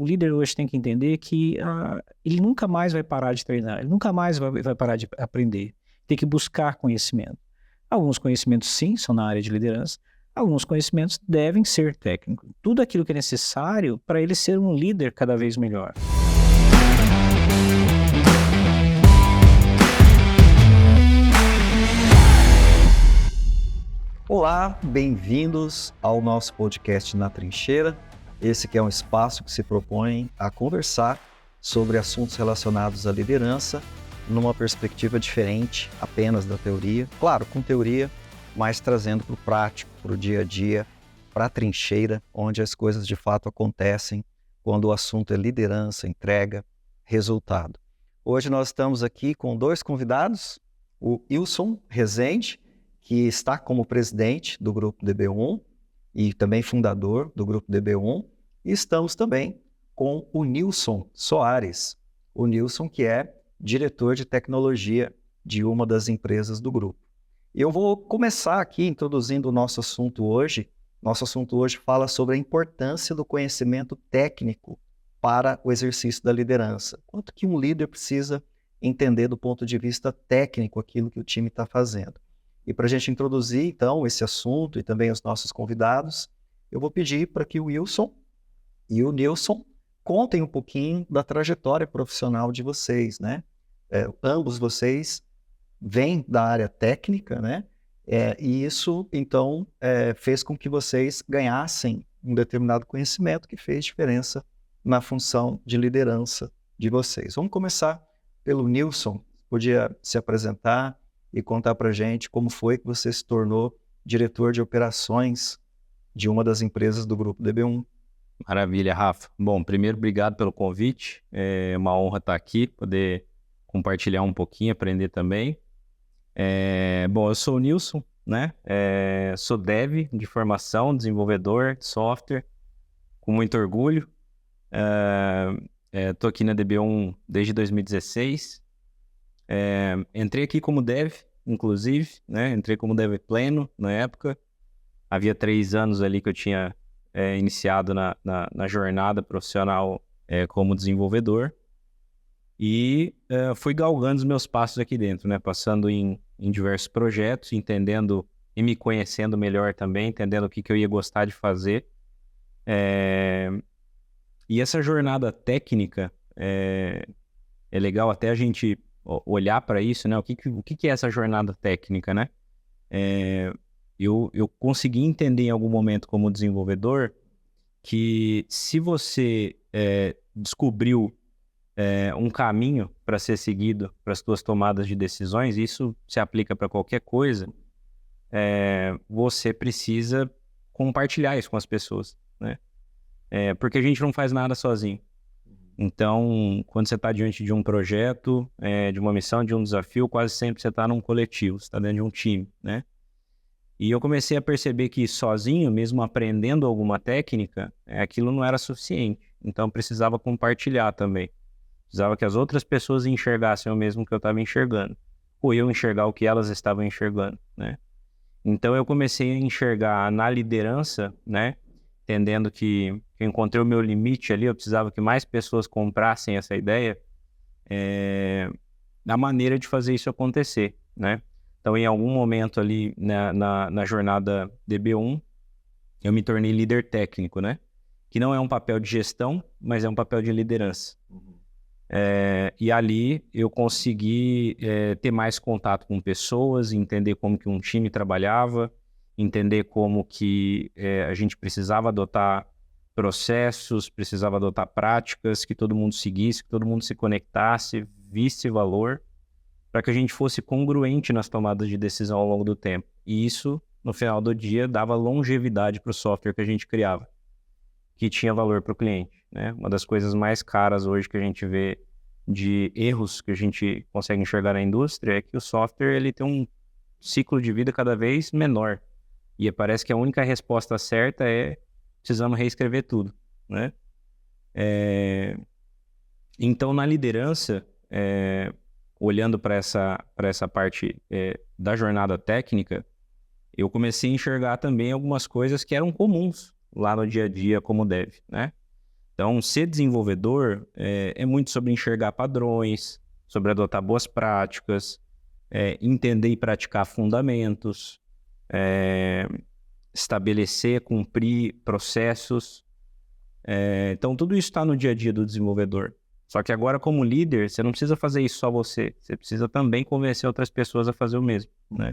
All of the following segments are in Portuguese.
O líder hoje tem que entender que ele nunca mais vai parar de treinar, ele nunca mais vai parar de aprender. Tem que buscar conhecimento. Alguns conhecimentos, sim, são na área de liderança. Alguns conhecimentos devem ser técnicos. Tudo aquilo que é necessário para ele ser um líder cada vez melhor. Olá, bem-vindos ao nosso podcast Na Trincheira. Esse que é um espaço que se propõe a conversar sobre assuntos relacionados à liderança numa perspectiva diferente apenas da teoria. Claro, com teoria, mas trazendo para o prático, para o dia a dia, para a trincheira, onde as coisas de fato acontecem quando o assunto é liderança, entrega, resultado. Hoje nós estamos aqui com dois convidados, o Wilson Rezende, que está como presidente do Grupo DB1 e também fundador do Grupo DB1, e estamos também com o Nilson Soares, o Nilson que é diretor de tecnologia de uma das empresas do grupo. Eu vou começar aqui introduzindo o nosso assunto hoje. Nosso assunto hoje fala sobre a importância do conhecimento técnico para o exercício da liderança. Quanto que um líder precisa entender do ponto de vista técnico aquilo que o time está fazendo. E para a gente introduzir, então, esse assunto e também os nossos convidados, eu vou pedir para que o Wilson e o Nilson contem um pouquinho da trajetória profissional de vocês, né? Ambos vocês vêm da área técnica, né? E isso, então, fez com que vocês ganhassem um determinado conhecimento que fez diferença na função de liderança de vocês. Vamos começar pelo Nilson. Podia se apresentar e contar para a gente como foi que você se tornou diretor de operações de uma das empresas do Grupo DB1. Maravilha, Rafa. Bom, primeiro, obrigado pelo convite. É uma honra estar aqui, poder compartilhar um pouquinho, aprender também. Bom, eu sou o Nilson, né? Sou dev de formação, desenvolvedor de software, com muito orgulho. Estou aqui na DB1 desde 2016. Entrei aqui como dev, inclusive, né? Entrei como dev pleno na época. Havia 3 anos ali que eu tinha iniciado na jornada profissional como desenvolvedor. E fui galgando os meus passos aqui dentro, né? Passando em diversos projetos, entendendo e me conhecendo melhor também, entendendo o que eu ia gostar de fazer. E essa jornada técnica é legal até a gente olhar para isso, né? O que é essa jornada técnica, né? Eu consegui entender em algum momento como desenvolvedor que se você descobriu um caminho para ser seguido para as suas tomadas de decisões, isso se aplica para qualquer coisa, você precisa compartilhar isso com as pessoas, né? Porque a gente não faz nada sozinho. Então, quando você está diante de um projeto, de uma missão, de um desafio, quase sempre você está num coletivo, você está dentro de um time, né? E eu comecei a perceber que sozinho, mesmo aprendendo alguma técnica, aquilo não era suficiente. Então, eu precisava compartilhar também. Precisava que as outras pessoas enxergassem o mesmo que eu estava enxergando. Ou eu enxergar o que elas estavam enxergando, né? Então, eu comecei a enxergar na liderança, né? Entendendo que eu encontrei o meu limite ali, eu precisava que mais pessoas comprassem essa ideia, da maneira de fazer isso acontecer, né? Então, em algum momento ali na jornada DB1, eu me tornei líder técnico, né? Que não é um papel de gestão, mas é um papel de liderança. E ali eu consegui ter mais contato com pessoas, entender como que um time trabalhava, entender como que a gente precisava adotar processos, precisava adotar práticas, que todo mundo seguisse, que todo mundo se conectasse, visse valor, para que a gente fosse congruente nas tomadas de decisão ao longo do tempo. E isso, no final do dia, dava longevidade para o software que a gente criava, que tinha valor para o cliente, né? Uma das coisas mais caras hoje que a gente vê de erros que a gente consegue enxergar na indústria é que o software ele tem um ciclo de vida cada vez menor. E parece que a única resposta certa é precisamos reescrever tudo, né? Então, na liderança, olhando para essa parte da jornada técnica, eu comecei a enxergar também algumas coisas que eram comuns lá no dia a dia como dev, né? Então, ser desenvolvedor é muito sobre enxergar padrões, sobre adotar boas práticas, entender e praticar fundamentos, estabelecer, cumprir processos. Então, tudo isso está no dia a dia do desenvolvedor. Só que agora, como líder, você não precisa fazer isso só você. Você precisa também convencer outras pessoas a fazer o mesmo, né?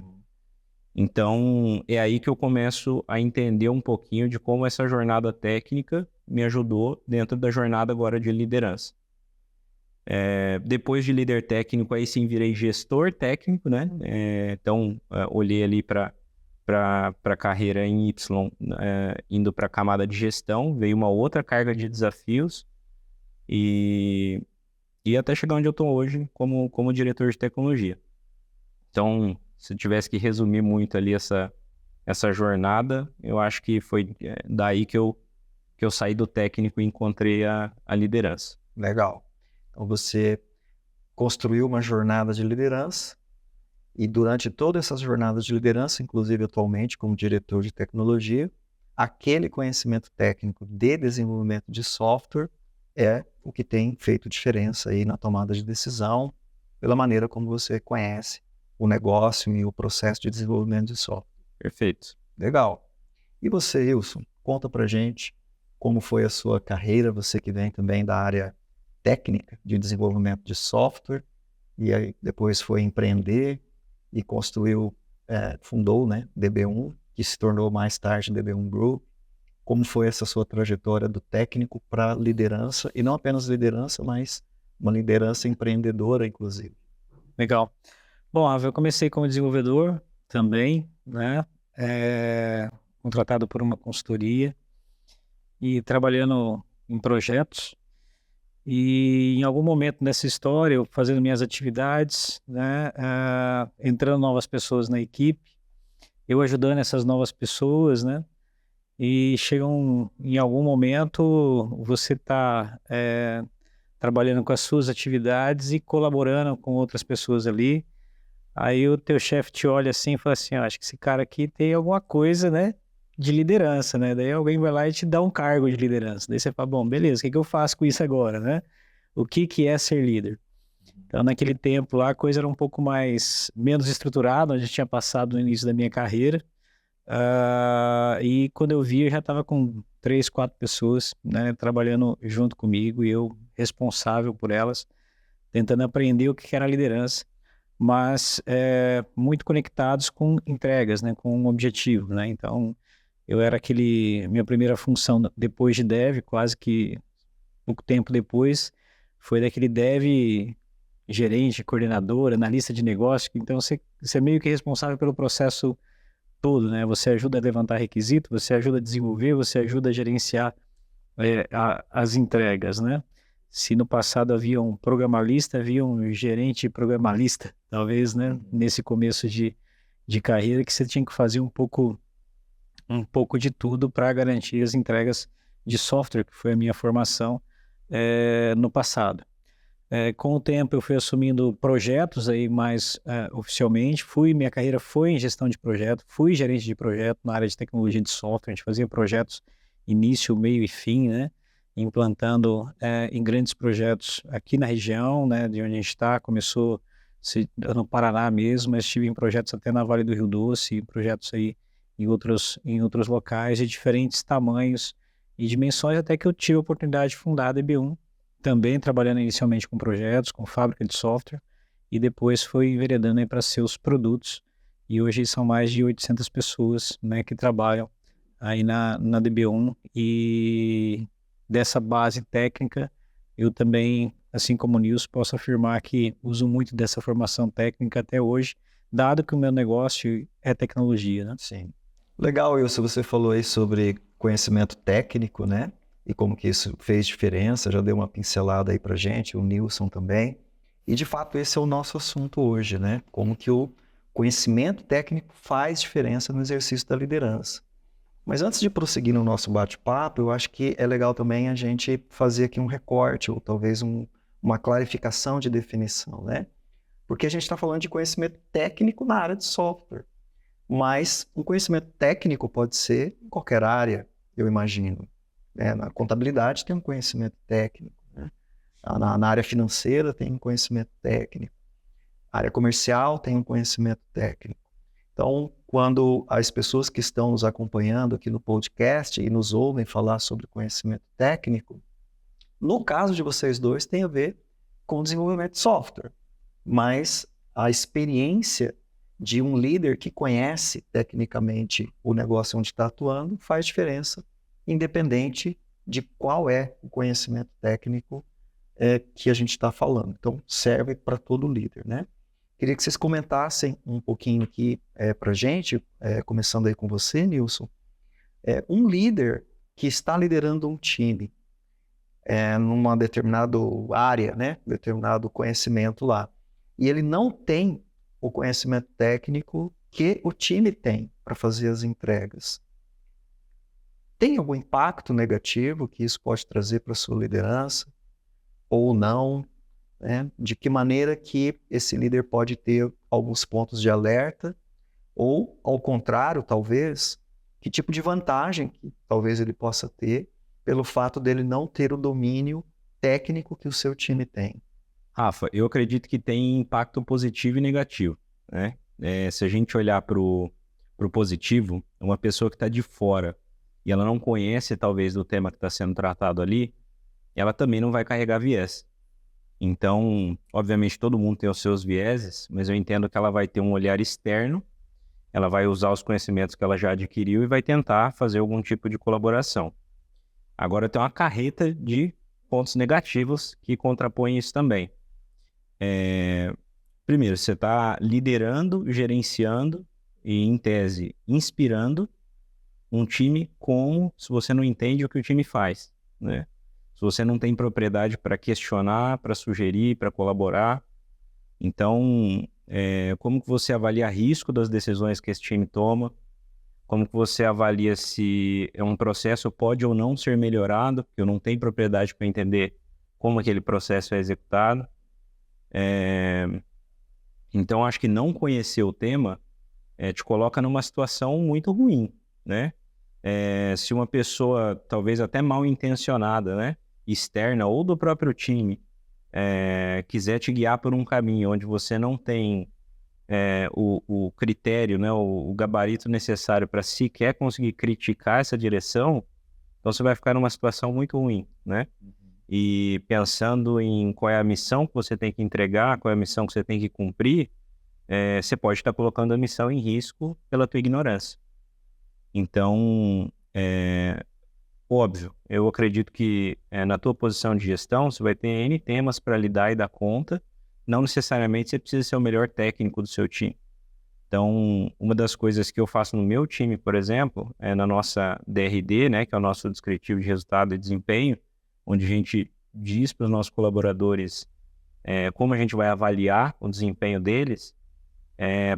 Então, é aí que eu começo a entender um pouquinho de como essa jornada técnica me ajudou dentro da jornada agora de liderança. Depois de líder técnico, aí sim virei gestor técnico, né? Então, olhei ali para a carreira em Y, indo para a camada de gestão, veio uma outra carga de desafios e até chegar onde eu estou hoje como diretor de tecnologia. Então, se eu tivesse que resumir muito ali essa jornada, eu acho que foi daí que eu saí do técnico e encontrei a liderança. Legal. Então você construiu uma jornada de liderança e durante toda essa jornada de liderança, inclusive atualmente como diretor de tecnologia, aquele conhecimento técnico de desenvolvimento de software é o que tem feito diferença aí na tomada de decisão, pela maneira como você conhece o negócio e o processo de desenvolvimento de software. Perfeito. Legal. E você, Wilson, conta pra gente como foi a sua carreira, você que vem também da área técnica de desenvolvimento de software, e aí depois foi empreender e fundou, né, DB1, que se tornou mais tarde DB1 Group. Como foi essa sua trajetória do técnico para liderança, e não apenas liderança, mas uma liderança empreendedora, inclusive. Legal. Bom, eu comecei como desenvolvedor também, né? Contratado por uma consultoria e trabalhando em projetos. E em algum momento nessa história, eu fazendo minhas atividades, né? Entrando novas pessoas na equipe, eu ajudando essas novas pessoas, né? E em algum momento, você está trabalhando com as suas atividades e colaborando com outras pessoas ali. Aí o teu chefe te olha assim e fala assim, acho que esse cara aqui tem alguma coisa, né, de liderança, né? Daí alguém vai lá e te dá um cargo de liderança. Daí você fala, bom, beleza, o que eu faço com isso agora, né? O que é ser líder? Então, naquele tempo lá, a coisa era um pouco menos estruturada, onde eu tinha passado no início da minha carreira. E quando eu vi, eu já estava com 3, 4 pessoas, né, trabalhando junto comigo e eu responsável por elas, tentando aprender o que era a liderança, mas muito conectados com entregas, né, com um objetivo, né? Então, eu era minha primeira função depois de dev, quase que pouco tempo depois, foi daquele dev gerente, coordenador, analista de negócio. Então, você é meio que responsável pelo processo todo, né? Você ajuda a levantar requisito, você ajuda a desenvolver, você ajuda a gerenciar as entregas, né? Se no passado havia um programalista, havia um gerente programalista, talvez, né? Nesse começo de carreira, que você tinha que fazer um pouco de tudo para garantir as entregas de software, que foi a minha formação no passado. Com o tempo eu fui assumindo projetos aí mais oficialmente, minha carreira foi em gestão de projeto, fui gerente de projeto na área de tecnologia de software, a gente fazia projetos início, meio e fim, né? Implantando em grandes projetos aqui na região, né, de onde a gente está, começou no Paraná mesmo, mas estive em projetos até na Vale do Rio Doce, projetos aí em outros locais de diferentes tamanhos e dimensões, até que eu tive a oportunidade de fundar a DB1, também trabalhando inicialmente com projetos, com fábrica de software, e depois foi enveredando para seus produtos, e hoje são mais de 800 pessoas, né, que trabalham aí na DB1, e dessa base técnica, eu também, assim como o Nilson, posso afirmar que uso muito dessa formação técnica até hoje, dado que o meu negócio é tecnologia, né? Sim. Legal, Wilson, você falou aí sobre conhecimento técnico, né? E como que isso fez diferença, já deu uma pincelada aí pra gente, o Nilson também. E de fato esse é o nosso assunto hoje, né? Como que o conhecimento técnico faz diferença no exercício da liderança. Mas antes de prosseguir no nosso bate-papo, eu acho que é legal também a gente fazer aqui um recorte, ou talvez uma clarificação de definição, né? Porque a gente está falando de conhecimento técnico na área de software. Mas o conhecimento técnico pode ser em qualquer área, eu imagino. né? Na contabilidade tem um conhecimento técnico, né? Na área financeira tem um conhecimento técnico, a área comercial tem um conhecimento técnico. Então, quando as pessoas que estão nos acompanhando aqui no podcast e nos ouvem falar sobre conhecimento técnico, no caso de vocês dois, tem a ver com desenvolvimento de software, mas a experiência de um líder que conhece tecnicamente o negócio onde está atuando faz diferença, independente de qual é o conhecimento técnico que a gente está falando. Então, serve para todo líder, né? Queria que vocês comentassem um pouquinho aqui para a gente, começando aí com você, Nilson. Um líder que está liderando um time numa determinada área, né? Determinado conhecimento lá, e ele não tem o conhecimento técnico que o time tem para fazer as entregas. Tem algum impacto negativo que isso pode trazer para a sua liderança? Ou não? Né? De que maneira que esse líder pode ter alguns pontos de alerta? Ou, ao contrário, talvez, que tipo de vantagem que talvez ele possa ter pelo fato dele não ter o domínio técnico que o seu time tem? Rafa, eu acredito que tem impacto positivo e negativo, né? Se a gente olhar para o positivo, uma pessoa que está de fora e ela não conhece talvez do tema que está sendo tratado ali, ela também não vai carregar viés. Então, obviamente, todo mundo tem os seus vieses, mas eu entendo que ela vai ter um olhar externo, ela vai usar os conhecimentos que ela já adquiriu e vai tentar fazer algum tipo de colaboração. Agora, tem uma carreta de pontos negativos que contrapõem isso também. Primeiro, você está liderando, gerenciando e, em tese, inspirando um time como se você não entende o que o time faz, né? Se você não tem propriedade para questionar, para sugerir, para colaborar. Então, como que você avalia risco das decisões que esse time toma? Como que você avalia se um processo pode ou não ser melhorado? Porque eu não tenho propriedade para entender como aquele processo é executado. Então, acho que não conhecer o tema te coloca numa situação muito ruim, né? Se uma pessoa, talvez até mal intencionada, né, externa ou do próprio time, quiser te guiar por um caminho onde você não tem o critério, né, o gabarito necessário para sequer conseguir criticar essa direção, então você vai ficar numa situação muito ruim, né? E pensando em qual é a missão que você tem que entregar, qual é a missão que você tem que cumprir, você pode estar colocando a missão em risco pela tua ignorância. Então, óbvio, eu acredito que na tua posição de gestão, você vai ter N temas para lidar e dar conta, não necessariamente você precisa ser o melhor técnico do seu time. Então, uma das coisas que eu faço no meu time, por exemplo, na nossa DRD, né, que é o nosso descritivo de resultado e desempenho, onde a gente diz para os nossos colaboradores como a gente vai avaliar o desempenho deles.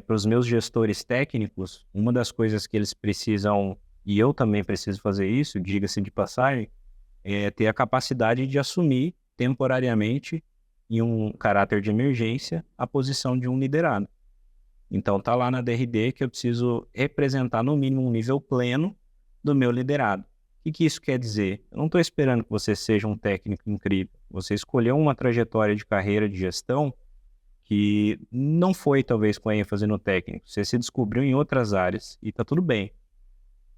Para os meus gestores técnicos, uma das coisas que eles precisam, e eu também preciso fazer isso, diga-se de passagem, é ter a capacidade de assumir temporariamente, em um caráter de emergência, a posição de um liderado. Então, está lá na DRD que eu preciso representar no mínimo um nível pleno do meu liderado. O que isso quer dizer? Eu não estou esperando que você seja um técnico incrível. Você escolheu uma trajetória de carreira de gestão que não foi, talvez, com ênfase no técnico. Você se descobriu em outras áreas e está tudo bem.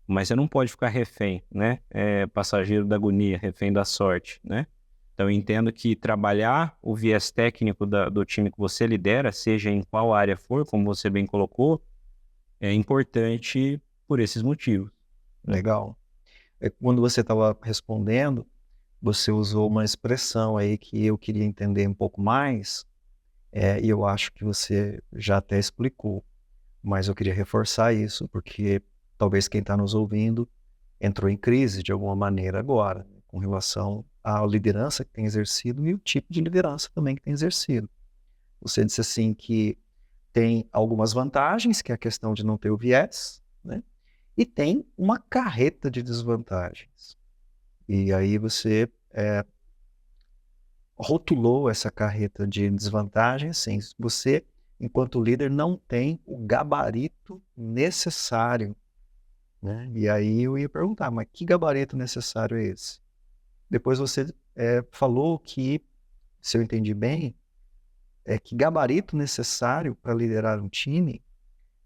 Mas você não pode ficar refém, né? Passageiro da agonia, refém da sorte, né? Então, eu entendo que trabalhar o viés técnico do time que você lidera, seja em qual área for, como você bem colocou, é importante por esses motivos. Legal. Quando você estava respondendo, você usou uma expressão aí que eu queria entender um pouco mais, e eu acho que você já até explicou, mas eu queria reforçar isso, porque talvez quem está nos ouvindo entrou em crise de alguma maneira agora, com relação à liderança que tem exercido e o tipo de liderança também que tem exercido. Você disse assim que tem algumas vantagens, que é a questão de não ter o viés, né? E tem uma carreta de desvantagens. E aí você rotulou essa carreta de desvantagens, assim, você, enquanto líder, não tem o gabarito necessário né? E aí eu ia perguntar, mas que gabarito necessário é esse? Depois você falou que, se eu entendi bem, que gabarito necessário para liderar um time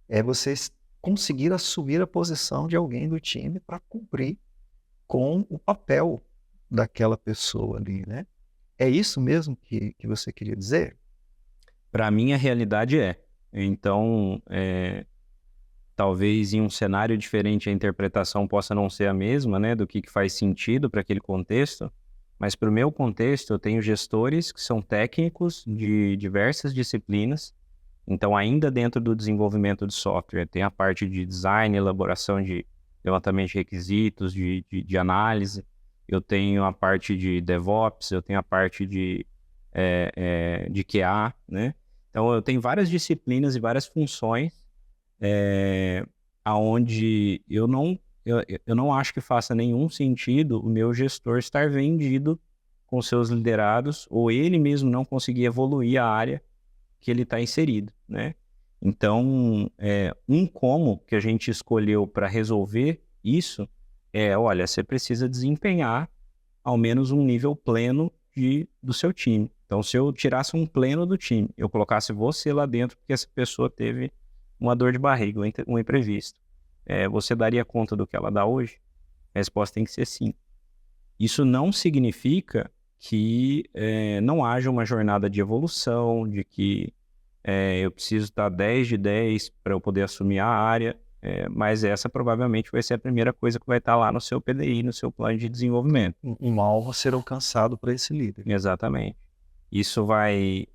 é você conseguir assumir a posição de alguém do time para cumprir com o papel daquela pessoa ali, né? É isso mesmo que você queria dizer? Para mim, a realidade é. Então, talvez em um cenário diferente a interpretação possa não ser a mesma, né, do que faz sentido para aquele contexto, mas para o meu contexto eu tenho gestores que são técnicos de diversas disciplinas, então ainda dentro do desenvolvimento de software tem a parte de design, elaboração de levantamento de requisitos, de análise, eu tenho a parte de DevOps, eu tenho a parte de QA, né? Então eu tenho várias disciplinas e várias funções aonde eu não acho que faça nenhum sentido o meu gestor estar vendido com seus liderados ou ele mesmo não conseguir evoluir a área que ele está inserido, né? Então, um como que a gente escolheu para resolver isso olha, você precisa desempenhar ao menos um nível pleno do seu time. Então, se eu tirasse um pleno do time, eu colocasse você lá dentro porque essa pessoa teve uma dor de barriga, um imprevisto, você daria conta do que ela dá hoje? A resposta tem que ser sim. Isso não significa que não haja uma jornada de evolução, de que eu preciso estar 10 de 10 para eu poder assumir a área, mas essa provavelmente vai ser a primeira coisa que vai estar lá no seu PDI, no seu plano de desenvolvimento. Um alvo a ser alcançado para esse líder. Exatamente. Isso vai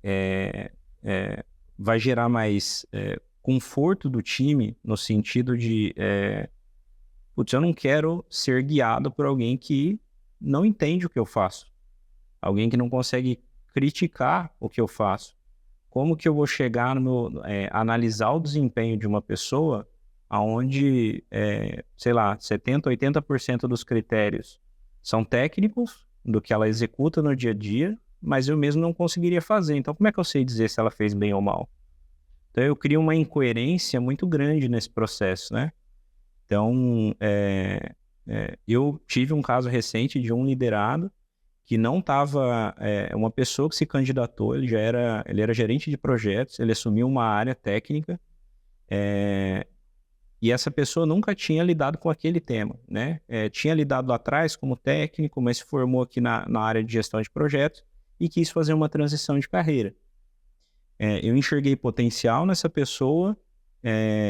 gerar mais conforto do time, no sentido de putz, eu não quero ser guiado por alguém que não entende o que eu faço, alguém que não consegue criticar o que eu faço. Como que eu vou chegar analisar o desempenho de uma pessoa onde, sei lá, 70%, 80% dos critérios são técnicos do que ela executa no dia a dia, mas eu mesmo não conseguiria fazer. Então, como é que eu sei dizer se ela fez bem ou mal? Então, eu crio uma incoerência muito grande nesse processo, né? Então, eu tive um caso recente de um liderado que não estava... uma pessoa que se candidatou, ele era gerente de projetos, ele assumiu uma área técnica, e essa pessoa nunca tinha lidado com aquele tema, né? Tinha lidado lá atrás como técnico, mas se formou aqui na área de gestão de projetos e quis fazer uma transição de carreira. Eu enxerguei potencial nessa pessoa,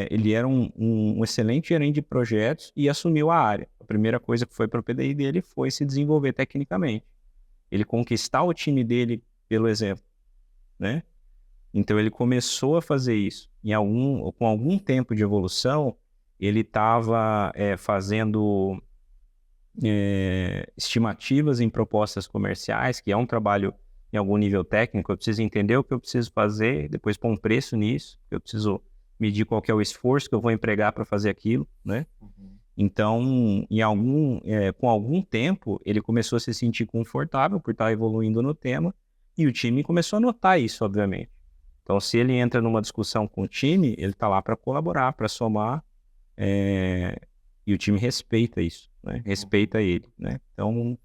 ele era um excelente gerente de projetos e assumiu a área. A primeira coisa que foi para o PDI dele foi se desenvolver tecnicamente. Ele conquistar o time dele pelo exemplo, né? Então ele começou a fazer isso. Com algum tempo de evolução, ele estava fazendo estimativas em propostas comerciais, que é um trabalho em algum nível técnico. Eu preciso entender o que eu preciso fazer, depois pôr um preço nisso, eu preciso medir qual que é o esforço que eu vou empregar para fazer aquilo, né? Uhum. Então, com algum tempo, ele começou a se sentir confortável por estar evoluindo no tema, e o time começou a notar isso, obviamente. Então, se ele entra numa discussão com o time, ele está lá para colaborar, para somar, e o time respeita isso, né? Respeita ele, né? Então,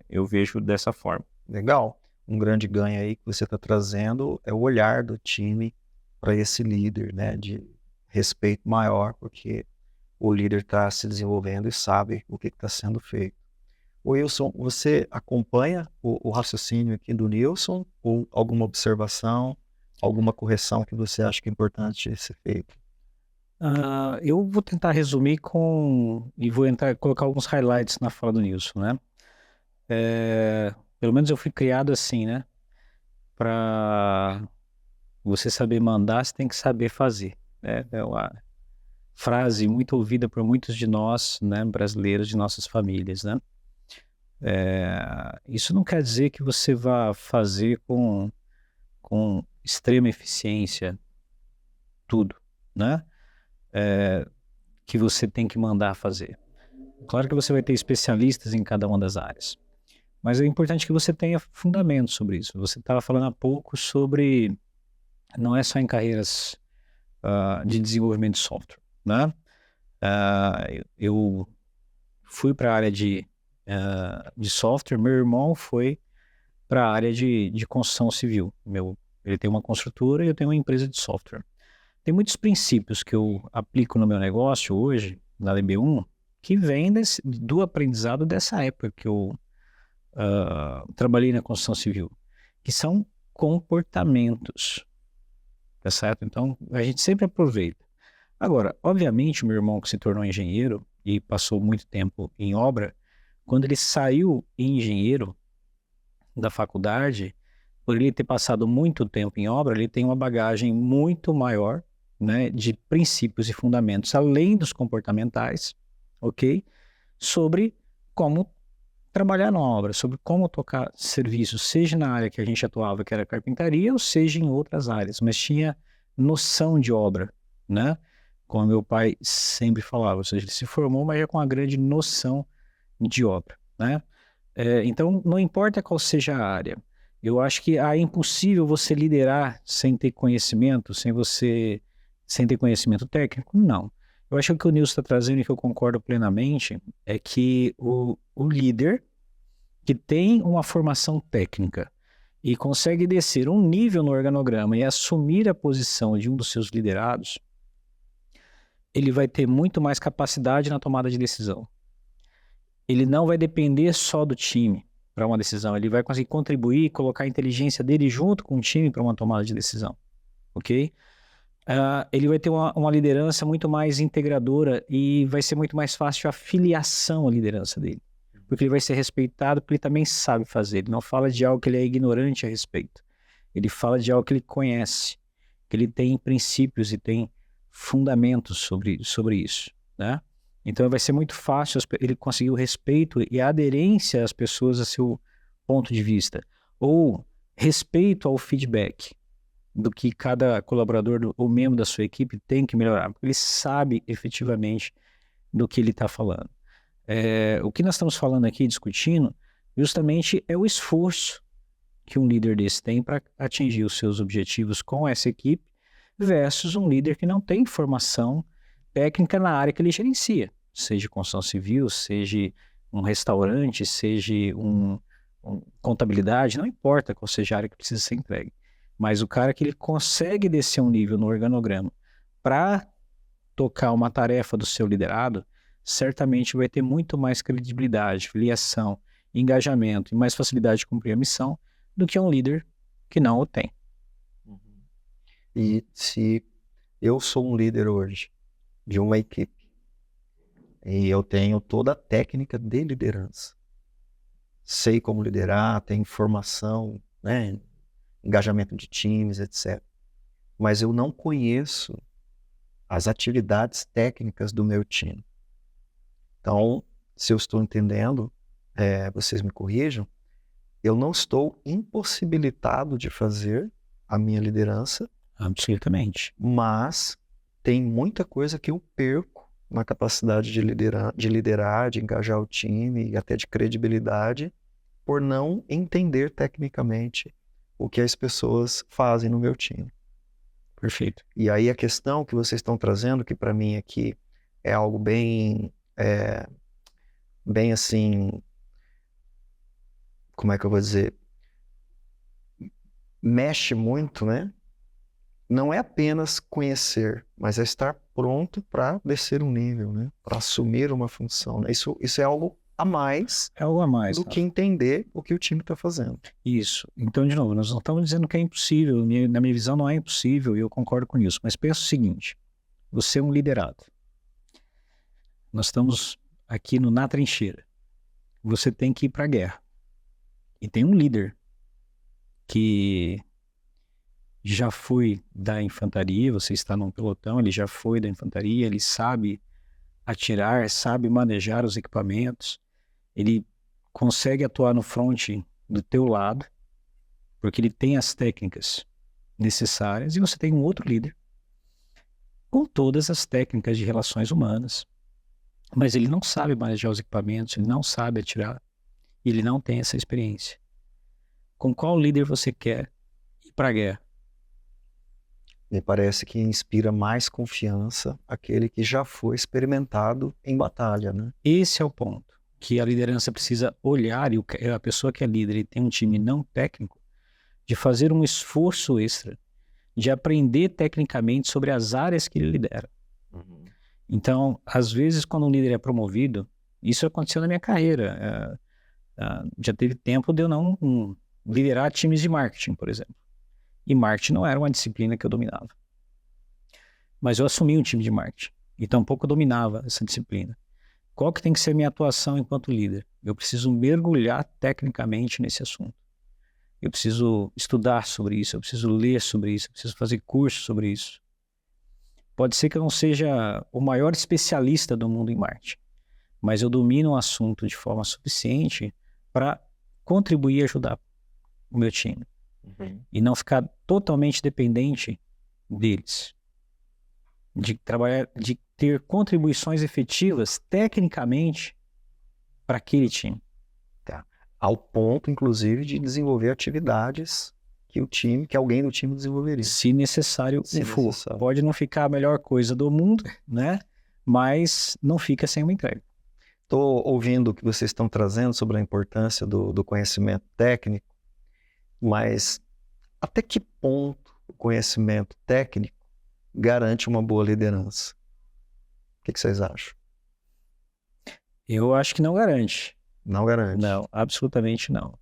eu vejo dessa forma. Legal. Um grande ganho aí que você está trazendo é o olhar do time para esse líder, né? De respeito maior, porque o líder está se desenvolvendo e sabe o que está sendo feito. Wilson, você acompanha o raciocínio aqui do Nilson ou alguma observação, alguma correção que você acha que é importante ser feita? Eu vou tentar resumir e vou colocar alguns highlights na fala do Nilson, né? Pelo menos eu fui criado assim, né? Para você saber mandar, você tem que saber fazer, né? É uma frase muito ouvida por muitos de nós, né, brasileiros, de nossas famílias, né? Isso não quer dizer que você vá fazer com extrema eficiência tudo, né? Que você tem que mandar fazer. Claro que você vai ter especialistas em cada uma das áreas, mas é importante que você tenha fundamentos sobre isso. Você estava falando há pouco sobre, não é só em carreiras de desenvolvimento de software, né? Eu fui para a área de software, meu irmão foi para a área de construção civil. Ele tem uma construtora e eu tenho uma empresa de software. Tem muitos princípios que eu aplico no meu negócio hoje, na DB1, que vêm do aprendizado dessa época que eu trabalhei na construção civil, que são comportamentos, tá certo? Então, a gente sempre aproveita. Agora, obviamente, meu irmão que se tornou engenheiro e passou muito tempo em obra, quando ele saiu engenheiro da faculdade, por ele ter passado muito tempo em obra, ele tem uma bagagem muito maior, né, de princípios e fundamentos, além dos comportamentais, ok? Sobre como trabalhar na obra, sobre como tocar serviços, seja na área que a gente atuava, que era carpintaria, ou seja em outras áreas, mas tinha noção de obra, né? Como meu pai sempre falava, ou seja, ele se formou, mas já com uma grande noção de obra, né? Então, não importa qual seja a área, eu acho que é impossível você liderar sem ter conhecimento, sem ter conhecimento técnico, não. Eu acho que o que o Nilson está trazendo e que eu concordo plenamente é que o líder que tem uma formação técnica e consegue descer um nível no organograma e assumir a posição de um dos seus liderados, ele vai ter muito mais capacidade na tomada de decisão. Ele não vai depender só do time para uma decisão, ele vai conseguir contribuir e colocar a inteligência dele junto com o time para uma tomada de decisão, ok? Ele vai ter uma liderança muito mais integradora e vai ser muito mais fácil a filiação à liderança dele, porque ele vai ser respeitado porque ele também sabe fazer, ele não fala de algo que ele é ignorante a respeito, ele fala de algo que ele conhece, que ele tem princípios e tem fundamentos sobre isso, né? Então vai ser muito fácil ele conseguir o respeito e a aderência às pessoas a seu ponto de vista, ou respeito ao feedback do que cada colaborador ou membro da sua equipe tem que melhorar, porque ele sabe efetivamente do que ele está falando. O que nós estamos falando aqui, discutindo, justamente é o esforço que um líder desse tem para atingir os seus objetivos com essa equipe versus um líder que não tem formação técnica na área que ele gerencia, seja construção civil, seja um restaurante, seja contabilidade, não importa qual seja a área que precisa ser entregue. Mas o cara que ele consegue descer um nível no organograma para tocar uma tarefa do seu liderado, certamente vai ter muito mais credibilidade, filiação, engajamento e mais facilidade de cumprir a missão do que um líder que não o tem. E se eu sou um líder hoje de uma equipe e eu tenho toda a técnica de liderança, sei como liderar, tenho formação, né, engajamento de times, etc. Mas eu não conheço as atividades técnicas do meu time. Então, se eu estou entendendo, vocês me corrijam, eu não estou impossibilitado de fazer a minha liderança. Absolutamente. Mas tem muita coisa que eu perco na capacidade de liderar, de engajar o time e até de credibilidade por não entender tecnicamente o que as pessoas fazem no meu time. Perfeito. E aí a questão que vocês estão trazendo, que para mim aqui é algo bem assim, como é que eu vou dizer? Mexe muito, né? Não é apenas conhecer, mas é estar pronto para descer um nível, né? Para assumir uma função, né? Isso é algo a mais, do que entender o que o time está fazendo. Isso. Então, de novo, nós não estamos dizendo que é impossível. Na minha visão não é impossível e eu concordo com isso. Mas pensa o seguinte, você é um liderado. Nós estamos aqui na trincheira. Você tem que ir para a guerra. E tem um líder que já foi da infantaria, você está num pelotão, ele já foi da infantaria, ele sabe atirar, sabe manejar os equipamentos, ele consegue atuar no front do teu lado, porque ele tem as técnicas necessárias, e você tem um outro líder com todas as técnicas de relações humanas, mas ele não sabe manejar os equipamentos, ele não sabe atirar, e ele não tem essa experiência. Com qual líder você quer ir para a guerra? Me parece que inspira mais confiança aquele que já foi experimentado em batalha, né? Esse é o ponto, que a liderança precisa olhar, e a pessoa que é líder e tem um time não técnico, de fazer um esforço extra, de aprender tecnicamente sobre as áreas que ele lidera. Então, às vezes, quando um líder é promovido, isso aconteceu na minha carreira. Já teve tempo de eu não liderar times de marketing, por exemplo. E marketing não era uma disciplina que eu dominava. Mas eu assumi um time de marketing e tampouco eu dominava essa disciplina. Qual que tem que ser a minha atuação enquanto líder? Eu preciso mergulhar tecnicamente nesse assunto. Eu preciso estudar sobre isso, eu preciso ler sobre isso, eu preciso fazer curso sobre isso. Pode ser que eu não seja o maior especialista do mundo em marketing, mas eu domino um assunto de forma suficiente para contribuir e ajudar o meu time. E não ficar totalmente dependente deles. De trabalhar, de ter contribuições efetivas tecnicamente para aquele time. Ao ponto, inclusive, de desenvolver atividades que alguém do time desenvolveria. Se necessário for. Pode não ficar a melhor coisa do mundo, né? Mas não fica sem uma entrega. Estou ouvindo o que vocês estão trazendo sobre a importância do conhecimento técnico, mas até que ponto o conhecimento técnico garante uma boa liderança? O que vocês acham? Eu acho que não garante. Não garante. Não, absolutamente não.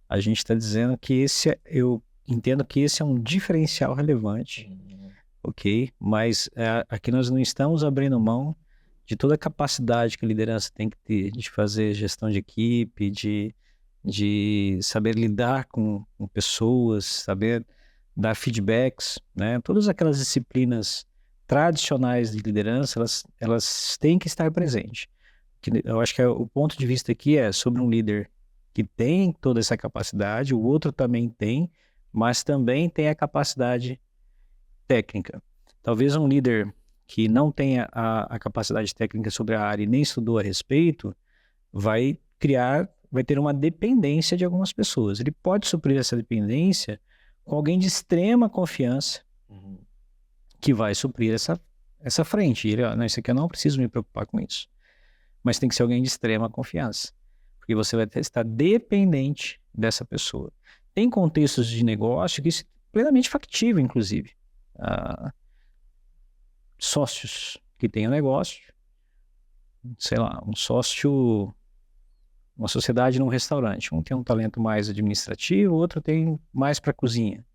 A gente está dizendo que eu entendo que esse é um diferencial relevante, ok? Mas aqui nós não estamos abrindo mão de toda a capacidade que a liderança tem que ter de fazer gestão de equipe, de saber lidar com pessoas, saber dar feedbacks, né? Todas aquelas disciplinas tradicionais de liderança, elas têm que estar presentes. Eu acho que o ponto de vista aqui é sobre um líder que tem toda essa capacidade, o outro também tem, mas também tem a capacidade técnica. Talvez um líder que não tenha a capacidade técnica sobre a área e nem estudou a respeito, vai ter uma dependência de algumas pessoas. Ele pode suprir essa dependência com alguém de extrema confiança que vai suprir essa frente. Ele, não, isso aqui eu não preciso me preocupar com isso. Mas tem que ser alguém de extrema confiança, porque você vai estar dependente dessa pessoa. Tem contextos de negócio que isso é plenamente factível, inclusive. Sócios que têm um negócio, sei lá, um sócio, uma sociedade num restaurante. Um tem um talento mais administrativo, o outro tem mais para cozinha.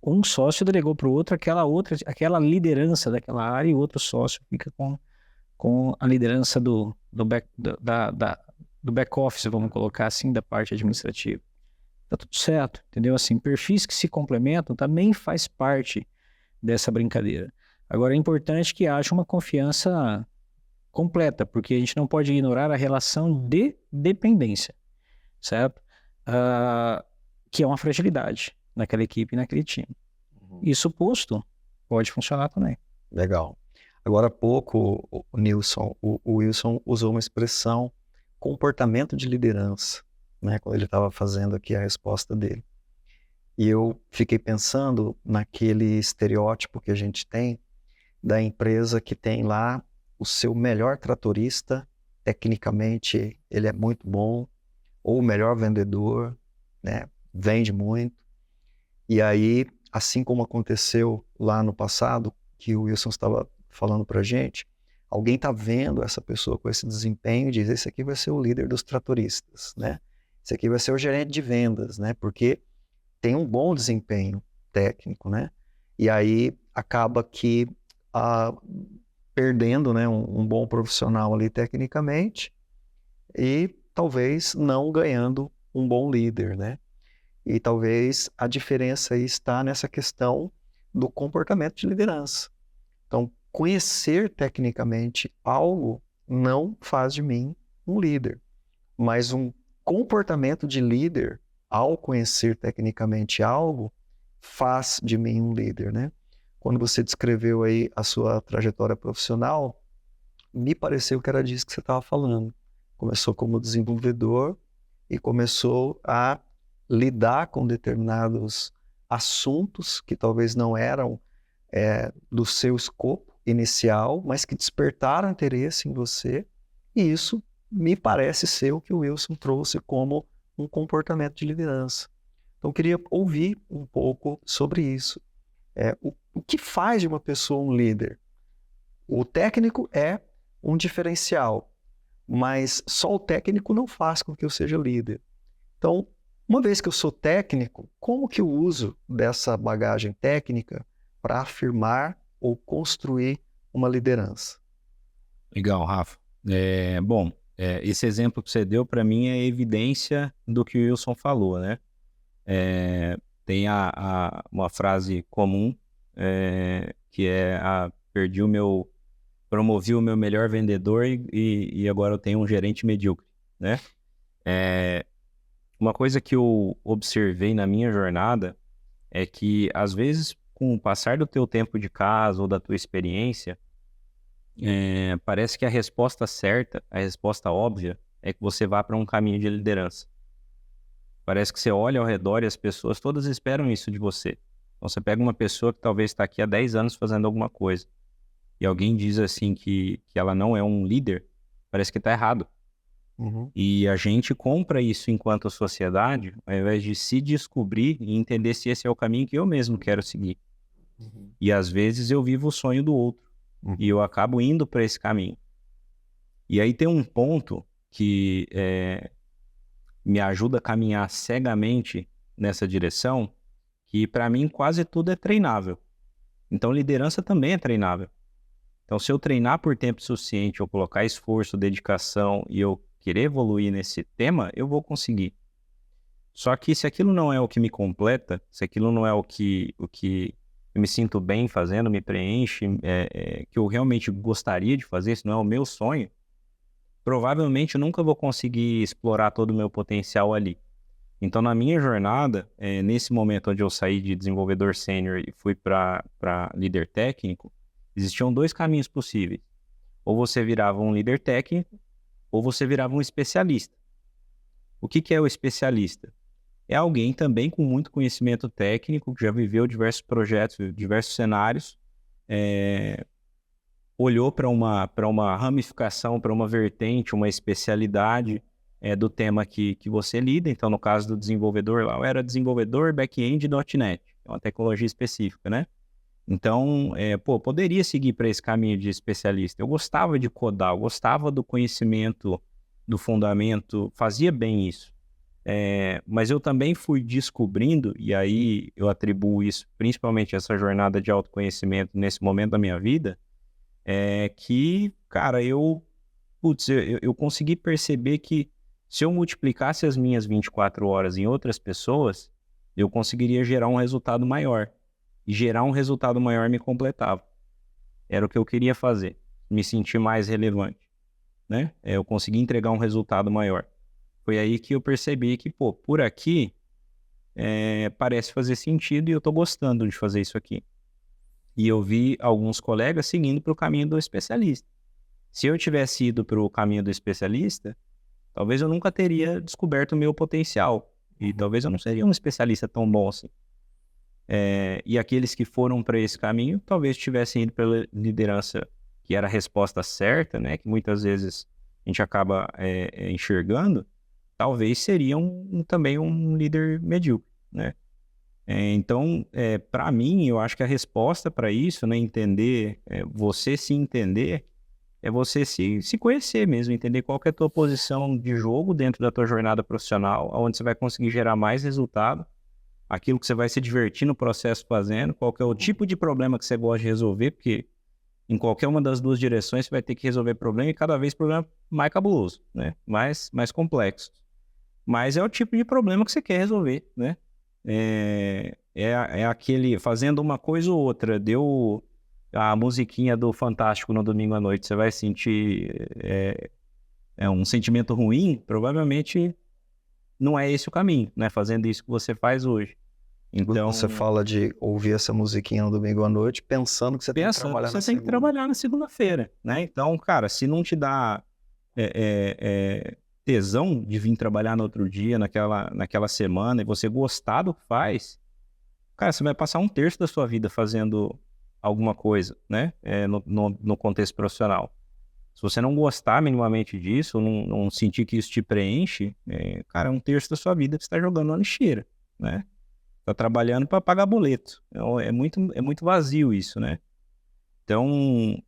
Um sócio delegou para o outro aquela liderança daquela área e o outro sócio fica com a liderança do back office, vamos colocar assim, da parte administrativa. Tá tudo certo, entendeu? Assim, perfis que se complementam também faz parte dessa brincadeira. Agora é importante que haja uma confiança completa, porque a gente não pode ignorar a relação de dependência, certo? Que é uma fragilidade naquela equipe e naquele time. Isso posto, pode funcionar também. Legal. Agora há pouco, o Wilson usou uma expressão comportamento de liderança, né, quando ele estava fazendo aqui a resposta dele. E eu fiquei pensando naquele estereótipo que a gente tem da empresa que tem lá o seu melhor tratorista, tecnicamente ele é muito bom, ou o melhor vendedor, né, vende muito. E aí, assim como aconteceu lá no passado, que o Wilson estava falando para a gente, alguém está vendo essa pessoa com esse desempenho e diz, esse aqui vai ser o líder dos tratoristas, né? Esse aqui vai ser o gerente de vendas, né? Porque tem um bom desempenho técnico, né? E aí acaba que perdendo, né, um bom profissional ali tecnicamente e talvez não ganhando um bom líder, né? E talvez a diferença aí está nessa questão do comportamento de liderança. Então, conhecer tecnicamente algo não faz de mim um líder, mas um comportamento de líder, ao conhecer tecnicamente algo, faz de mim um líder, né? Quando você descreveu aí a sua trajetória profissional, me pareceu que era disso que você estava falando. Começou como desenvolvedor e começou a lidar com determinados assuntos que talvez não eram do seu escopo inicial, mas que despertaram interesse em você, e isso me parece ser o que o Wilson trouxe como um comportamento de liderança. Então, eu queria ouvir um pouco sobre isso. O que faz de uma pessoa um líder? O técnico é um diferencial, mas só o técnico não faz com que eu seja líder. Então, uma vez que eu sou técnico, como que eu uso dessa bagagem técnica para afirmar ou construir uma liderança? Legal, Rafa. Bom, esse exemplo que você deu para mim é evidência do que o Wilson falou, né? Tem uma frase comum que é promovi o meu melhor vendedor e agora eu tenho um gerente medíocre, né? Uma coisa que eu observei na minha jornada é que, às vezes, com o passar do teu tempo de casa ou da tua experiência, parece que a resposta certa, a resposta óbvia, é que você vá para um caminho de liderança. Parece que você olha ao redor e as pessoas todas esperam isso de você. Então, você pega uma pessoa que talvez está aqui há 10 anos fazendo alguma coisa e alguém diz assim que ela não é um líder, parece que está errado. Uhum. E a gente compra isso enquanto sociedade, ao invés de se descobrir e entender se esse é o caminho que eu mesmo quero seguir. Uhum. E às vezes eu vivo o sonho do outro. Uhum. E eu acabo indo para esse caminho. E aí tem um ponto que me ajuda a caminhar cegamente nessa direção, que para mim quase tudo é treinável. Então liderança também é treinável. Então se eu treinar por tempo suficiente, eu colocar esforço, dedicação e eu querer evoluir nesse tema, eu vou conseguir. Só que se aquilo não é o que me completa, se aquilo não é o que eu me sinto bem fazendo, me preenche, que eu realmente gostaria de fazer, se não é o meu sonho, provavelmente eu nunca vou conseguir explorar todo o meu potencial ali. Então, na minha jornada, nesse momento onde eu saí de desenvolvedor sênior e fui para líder técnico, existiam 2 caminhos possíveis. Ou você virava um líder técnico, ou você virava um especialista. O que é o especialista? É alguém também com muito conhecimento técnico, que já viveu diversos projetos, diversos cenários, olhou para uma ramificação, para uma vertente, uma especialidade do tema que você lida. Então, no caso do desenvolvedor, lá eu era desenvolvedor back-end .NET, é uma tecnologia específica, né? Então, poderia seguir para esse caminho de especialista. Eu gostava de codar, eu gostava do conhecimento, do fundamento, fazia bem isso. Mas eu também fui descobrindo, e aí eu atribuo isso, principalmente essa jornada de autoconhecimento nesse momento da minha vida, que, cara, eu consegui perceber que se eu multiplicasse as minhas 24 horas em outras pessoas, eu conseguiria gerar um resultado maior. E gerar um resultado maior me completava. Era o que eu queria fazer, me sentir mais relevante, né? Eu consegui entregar um resultado maior. Foi aí que eu percebi que, por aqui parece fazer sentido e eu tô gostando de fazer isso aqui. E eu vi alguns colegas seguindo para o caminho do especialista. Se eu tivesse ido para o caminho do especialista, talvez eu nunca teria descoberto o meu potencial. E talvez eu não seria um especialista tão bom assim. E aqueles que foram para esse caminho, talvez tivessem ido pela liderança, que era a resposta certa, né? Que muitas vezes a gente acaba enxergando, talvez seriam também um líder medíocre, né? Então, para mim, eu acho que a resposta para isso, né, entender, você se entender, é você se conhecer mesmo, entender qual que é a tua posição de jogo dentro da tua jornada profissional, onde você vai conseguir gerar mais resultado, aquilo que você vai se divertir no processo fazendo, qual que é o tipo de problema que você gosta de resolver, porque em qualquer uma das duas direções você vai ter que resolver problema e cada vez problema mais cabuloso, né? Mais complexo. Mas é o tipo de problema que você quer resolver, né? É aquele, fazendo uma coisa ou outra, deu a musiquinha do Fantástico no domingo à noite, você vai sentir um sentimento ruim, provavelmente não é esse o caminho, né? Fazendo isso que você faz hoje. Então, você fala de ouvir essa musiquinha no domingo à noite pensando que você tem que trabalhar na segunda. Você tem que trabalhar na segunda-feira, né? Então, cara, se não te dá tesão de vir trabalhar no outro dia, naquela semana, e você gostar do que faz, cara, você vai passar 1/3 da sua vida fazendo alguma coisa, né? No contexto profissional. Se você não gostar minimamente disso, ou não sentir que isso te preenche, cara, 1/3 da sua vida que você está jogando na lixeira, né? Tá trabalhando para pagar boleto. É muito vazio isso, né? Então,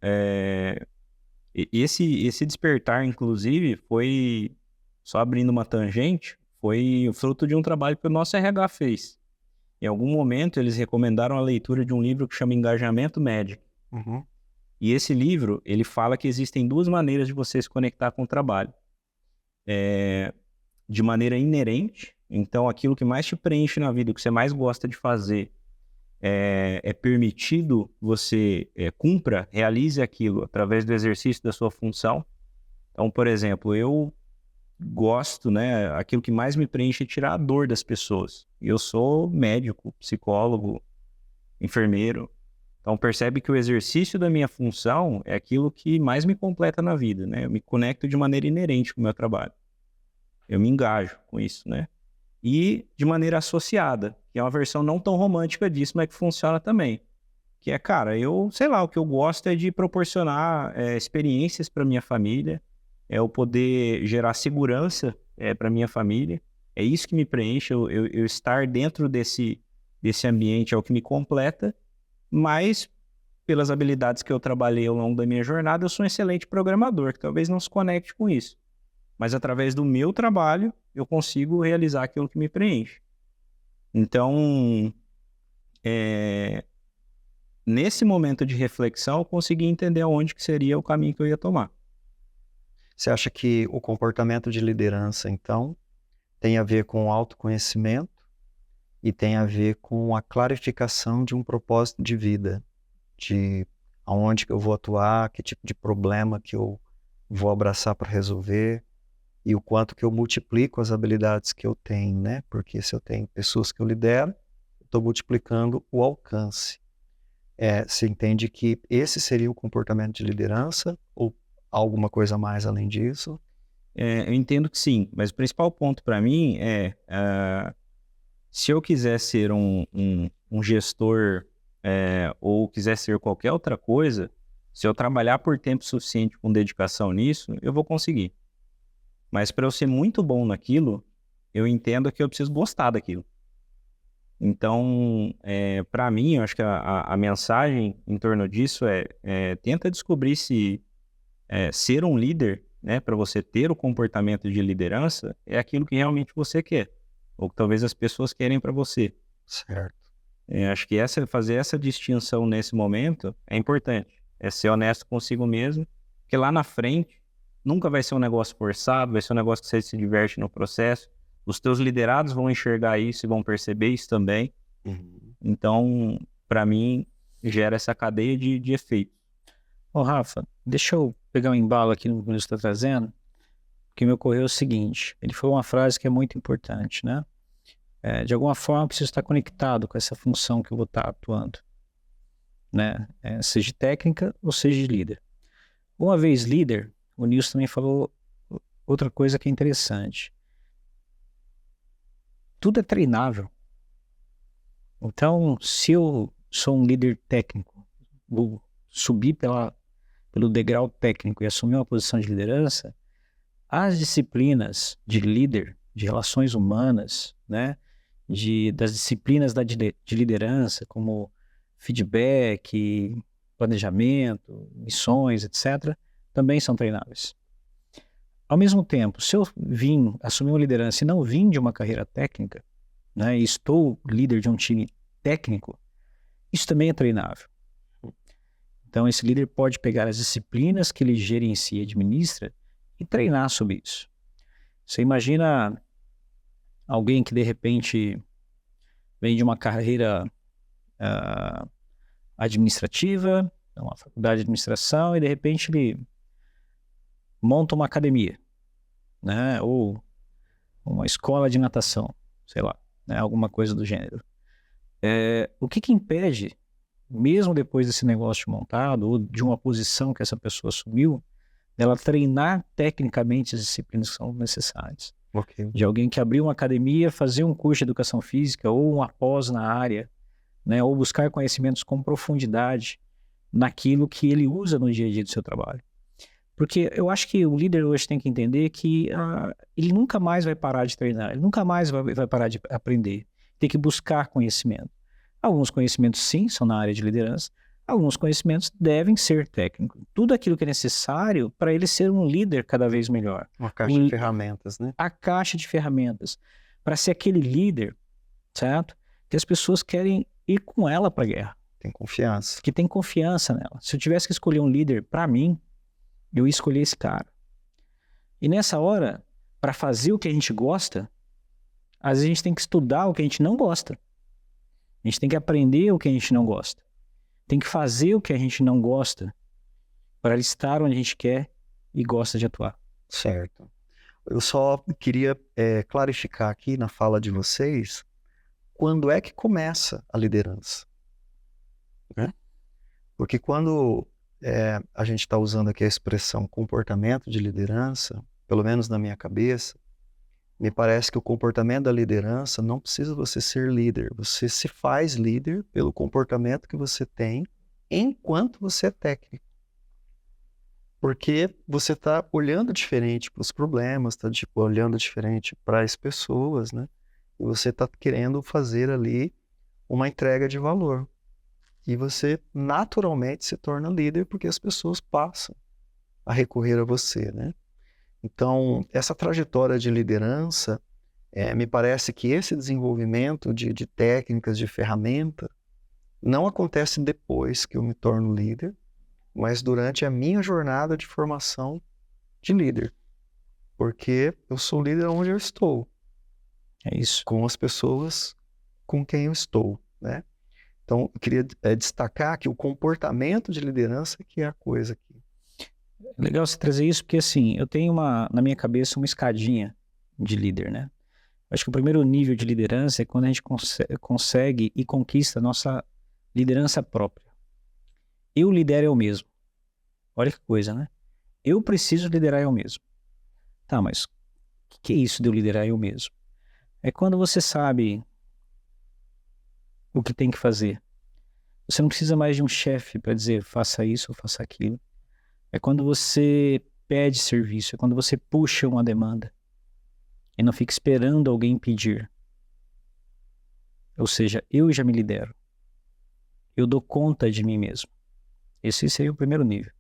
esse despertar, inclusive, foi, só abrindo uma tangente, foi o fruto de um trabalho que o nosso RH fez. Em algum momento, eles recomendaram a leitura de um livro que chama Engajamento Médico. Uhum. E esse livro, ele fala que existem 2 maneiras de você se conectar com o trabalho. De maneira inerente, então aquilo que mais te preenche na vida, o que você mais gosta de fazer, é permitido você cumpra, realize aquilo através do exercício da sua função. Então, por exemplo, eu gosto, né, aquilo que mais me preenche é tirar a dor das pessoas. Eu sou médico, psicólogo, enfermeiro. Então, percebe que o exercício da minha função é aquilo que mais me completa na vida, né? Eu me conecto de maneira inerente com o meu trabalho. Eu me engajo com isso, né? E de maneira associada, que é uma versão não tão romântica disso, mas que funciona também. Que é, cara, sei lá, o que eu gosto é de proporcionar experiências para minha família, é eu poder gerar segurança para minha família. É isso que me preenche, eu estar dentro desse ambiente é o que me completa, mas pelas habilidades que eu trabalhei ao longo da minha jornada, eu sou um excelente programador, que talvez não se conecte com isso. Mas através do meu trabalho, eu consigo realizar aquilo que me preenche. Então, nesse momento de reflexão, eu consegui entender aonde que seria o caminho que eu ia tomar. Você acha que o comportamento de liderança, então, tem a ver com o autoconhecimento e tem a ver com a clarificação de um propósito de vida, de aonde que eu vou atuar, que tipo de problema que eu vou abraçar para resolver e o quanto que eu multiplico as habilidades que eu tenho, né? Porque se eu tenho pessoas que eu lidero, eu estou multiplicando o alcance. Você entende que esse seria o comportamento de liderança ou alguma coisa a mais além disso? Eu entendo que sim, mas o principal ponto para mim se eu quiser ser um gestor ou quiser ser qualquer outra coisa, se eu trabalhar por tempo suficiente com dedicação nisso, eu vou conseguir. Mas para eu ser muito bom naquilo, eu entendo que eu preciso gostar daquilo. Então, para mim, eu acho que a mensagem em torno disso tenta descobrir se ser um líder, né, para você ter o comportamento de liderança, é aquilo que realmente você quer, ou que talvez as pessoas querem para você. Certo. Acho que fazer essa distinção nesse momento é importante. É ser honesto consigo mesmo, porque lá na frente nunca vai ser um negócio forçado, vai ser um negócio que você se diverte no processo. Os teus liderados vão enxergar isso e vão perceber isso também. Uhum. Então, para mim, gera essa cadeia de efeito. Ô, Rafa, deixa eu pegar um embalo aqui no que você está trazendo, porque me ocorreu o seguinte, ele falou uma frase que é muito importante, né? De alguma forma, eu preciso estar conectado com essa função que eu vou estar atuando, né? Seja de técnica ou seja de líder. Uma vez líder, o Nilson também falou outra coisa que é interessante. Tudo é treinável. Então, se eu sou um líder técnico, vou subir pelo degrau técnico e assumir uma posição de liderança, as disciplinas de líder, de relações humanas, né, das disciplinas de liderança, como feedback, planejamento, missões, etc., também são treináveis. Ao mesmo tempo, se eu vim assumir uma liderança e não vim de uma carreira técnica, né, e estou líder de um time técnico, isso também é treinável. Então, esse líder pode pegar as disciplinas que ele gerencia e administra e treinar sobre isso. Você imagina alguém que, de repente, vem de uma carreira administrativa, uma faculdade de administração, e, de repente, ele monta uma academia, né? Ou uma escola de natação, sei lá, né? Alguma coisa do gênero. O que impede, mesmo depois desse negócio montado, ou de uma posição que essa pessoa assumiu, dela treinar tecnicamente as disciplinas que são necessárias? Okay. De alguém que abriu uma academia, fazer um curso de educação física ou uma pós na área, né? Ou buscar conhecimentos com profundidade naquilo que ele usa no dia a dia do seu trabalho. Porque eu acho que o líder hoje tem que entender que ele nunca mais vai parar de treinar, ele nunca mais vai parar de aprender. Tem que buscar conhecimento. Alguns conhecimentos, sim, são na área de liderança. Alguns conhecimentos devem ser técnicos. Tudo aquilo que é necessário para ele ser um líder cada vez melhor. Uma caixa de ferramentas, né? A caixa de ferramentas. Para ser aquele líder, certo? Que as pessoas querem ir com ela para a guerra. Tem confiança. Que tem confiança nela. Se eu tivesse que escolher um líder para mim, eu ia escolher esse cara. E nessa hora, para fazer o que a gente gosta, às vezes a gente tem que estudar o que a gente não gosta. A gente tem que aprender o que a gente não gosta. Tem que fazer o que a gente não gosta para estar onde a gente quer e gosta de atuar. Certo. Eu só queria clarificar aqui na fala de vocês, quando é que começa a liderança? Né? Porque quando a gente está usando aqui a expressão comportamento de liderança, pelo menos na minha cabeça, me parece que o comportamento da liderança não precisa você ser líder. Você se faz líder pelo comportamento que você tem enquanto você é técnico. Porque você está olhando diferente para os problemas, está olhando diferente para as pessoas, né? E você está querendo fazer ali uma entrega de valor. E você naturalmente se torna líder porque as pessoas passam a recorrer a você, né? Então, essa trajetória de liderança, me parece que esse desenvolvimento de técnicas, de ferramenta, não acontece depois que eu me torno líder, mas durante a minha jornada de formação de líder. Porque eu sou líder onde eu estou. É isso. Com as pessoas com quem eu estou, né? Então, eu queria destacar que o comportamento de liderança que é a coisa aqui. É legal você trazer isso, porque assim, eu tenho na minha cabeça uma escadinha de líder, né? Acho que o primeiro nível de liderança é quando a gente consegue e conquista a nossa liderança própria. Eu lidero eu mesmo. Olha que coisa, né? Eu preciso liderar eu mesmo. Tá, mas o que é isso de eu liderar eu mesmo? É quando você sabe o que tem que fazer. Você não precisa mais de um chefe para dizer faça isso ou faça aquilo. É quando você pede serviço, é quando você puxa uma demanda e não fica esperando alguém pedir. Ou seja, eu já me lidero. Eu dou conta de mim mesmo. Esse seria o primeiro nível.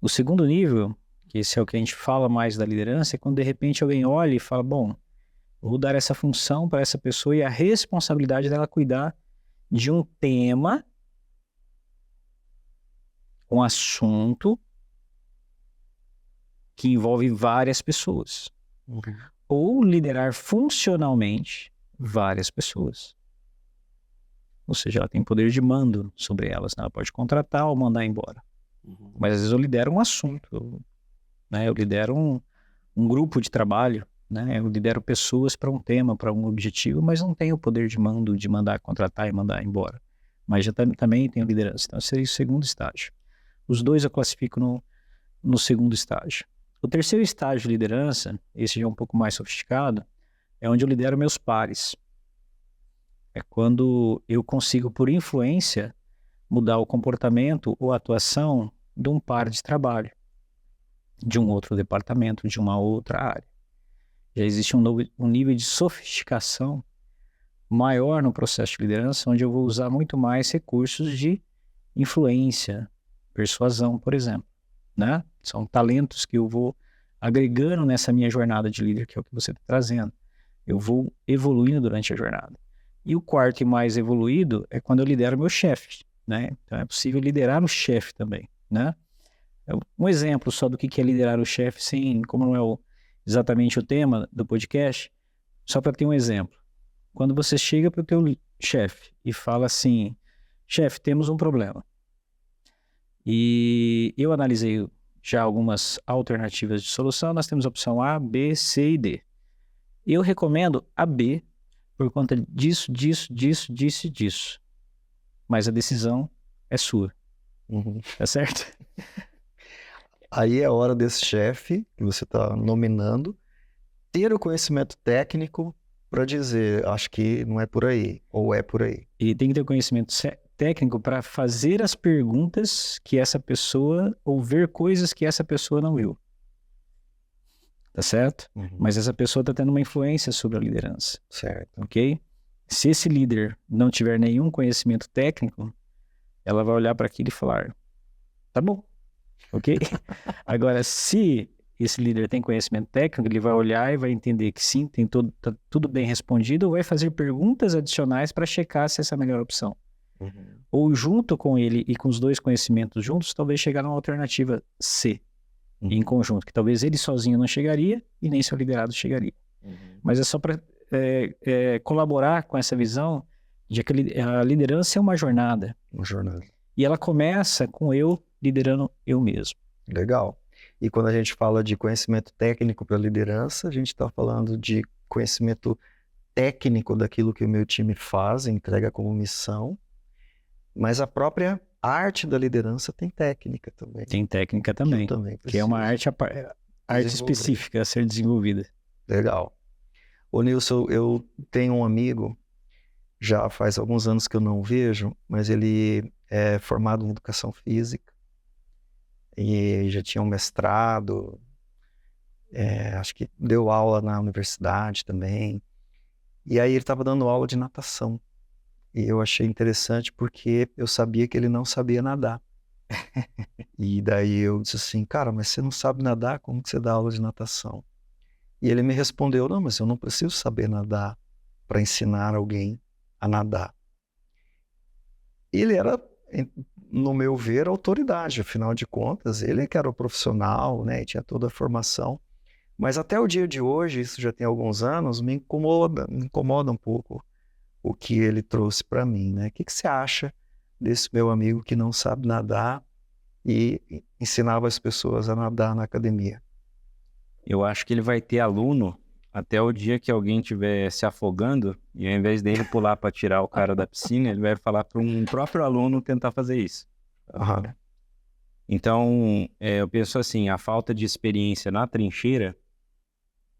O segundo nível, que esse é o que a gente fala mais da liderança, é quando de repente alguém olha e fala, bom, vou dar essa função para essa pessoa e a responsabilidade dela cuidar de um tema, um assunto que envolve várias pessoas. Uhum. Ou liderar funcionalmente várias pessoas. Ou seja, ela tem poder de mando sobre elas, né? Ela pode contratar ou mandar embora. Uhum. Mas às vezes eu lidero um assunto, né? Eu lidero um grupo de trabalho, né? Eu lidero pessoas para um tema, para um objetivo, mas não tenho o poder de mando de mandar contratar e mandar embora. Mas já também tenho liderança. Então, esse seria o segundo estágio. Os dois eu classifico no segundo estágio. O terceiro estágio de liderança, esse já é um pouco mais sofisticado, é onde eu lidero meus pares. É quando eu consigo, por influência, mudar o comportamento ou a atuação de um par de trabalho, de um outro departamento, de uma outra área. Já existe um nível de sofisticação maior no processo de liderança, onde eu vou usar muito mais recursos de influência, persuasão, por exemplo, né? São talentos que eu vou agregando nessa minha jornada de líder, que é o que você está trazendo. Eu vou evoluindo durante a jornada. E o quarto e mais evoluído é quando eu lidero meu chefe, né? Então é possível liderar o chefe também, né? Um exemplo só do que é liderar o chefe, sem, como não é exatamente o tema do podcast, só para ter um exemplo. Quando você chega para o teu chefe e fala assim, chefe, temos um problema. E eu analisei já algumas alternativas de solução, nós temos a opção A, B, C e D. Eu recomendo a B por conta disso, disso. Mas a decisão é sua. Uhum. Tá certo? Aí é a hora desse chefe que você está nominando ter o conhecimento técnico para dizer, acho que não é por aí, ou é por aí. E tem que ter conhecimento técnico para fazer as perguntas que essa pessoa, ou ver coisas que essa pessoa não viu. Tá certo? Mas essa pessoa está tendo uma influência sobre a liderança. Certo. Ok? Se esse líder não tiver nenhum conhecimento técnico, ela vai olhar para aquilo e falar, tá bom, ok? Agora, se esse líder tem conhecimento técnico, ele vai olhar e vai entender que sim, tá tudo bem respondido, ou vai fazer perguntas adicionais para checar se essa é a melhor opção. Ou junto com ele e com os dois conhecimentos juntos, talvez chegar numa alternativa C, em conjunto, que talvez ele sozinho não chegaria e nem seu liderado chegaria. Mas é só para colaborar com essa visão de que a liderança é uma jornada. Uma jornada. E ela começa com eu liderando eu mesmo. Legal. E quando a gente fala de conhecimento técnico para liderança, a gente está falando de conhecimento técnico daquilo que o meu time faz, entrega como missão, mas a própria arte da liderança tem técnica também. Tem técnica também, que é uma arte específica a ser desenvolvida. Legal. Ô Nilson, eu tenho um amigo, já faz alguns anos que eu não vejo, mas ele é formado em educação física e já tinha um mestrado, acho que deu aula na universidade também. E aí ele estava dando aula de natação. E eu achei interessante porque eu sabia que ele não sabia nadar. E daí eu disse assim, cara, mas você não sabe nadar? Como que você dá aula de natação? E ele me respondeu, não, mas eu não preciso saber nadar para ensinar alguém a nadar. Ele era, no meu ver, autoridade, afinal de contas, ele que era o profissional, né, e tinha toda a formação. Mas até o dia de hoje, isso já tem alguns anos, me incomoda um pouco o que ele trouxe para mim, né? O que você acha desse meu amigo que não sabe nadar e ensinava as pessoas a nadar na academia? Eu acho que ele vai ter aluno até o dia que alguém estiver se afogando e ao invés dele pular para tirar o cara da piscina, ele vai falar para um próprio aluno tentar fazer isso. Uhum. Então, eu penso assim, a falta de experiência na trincheira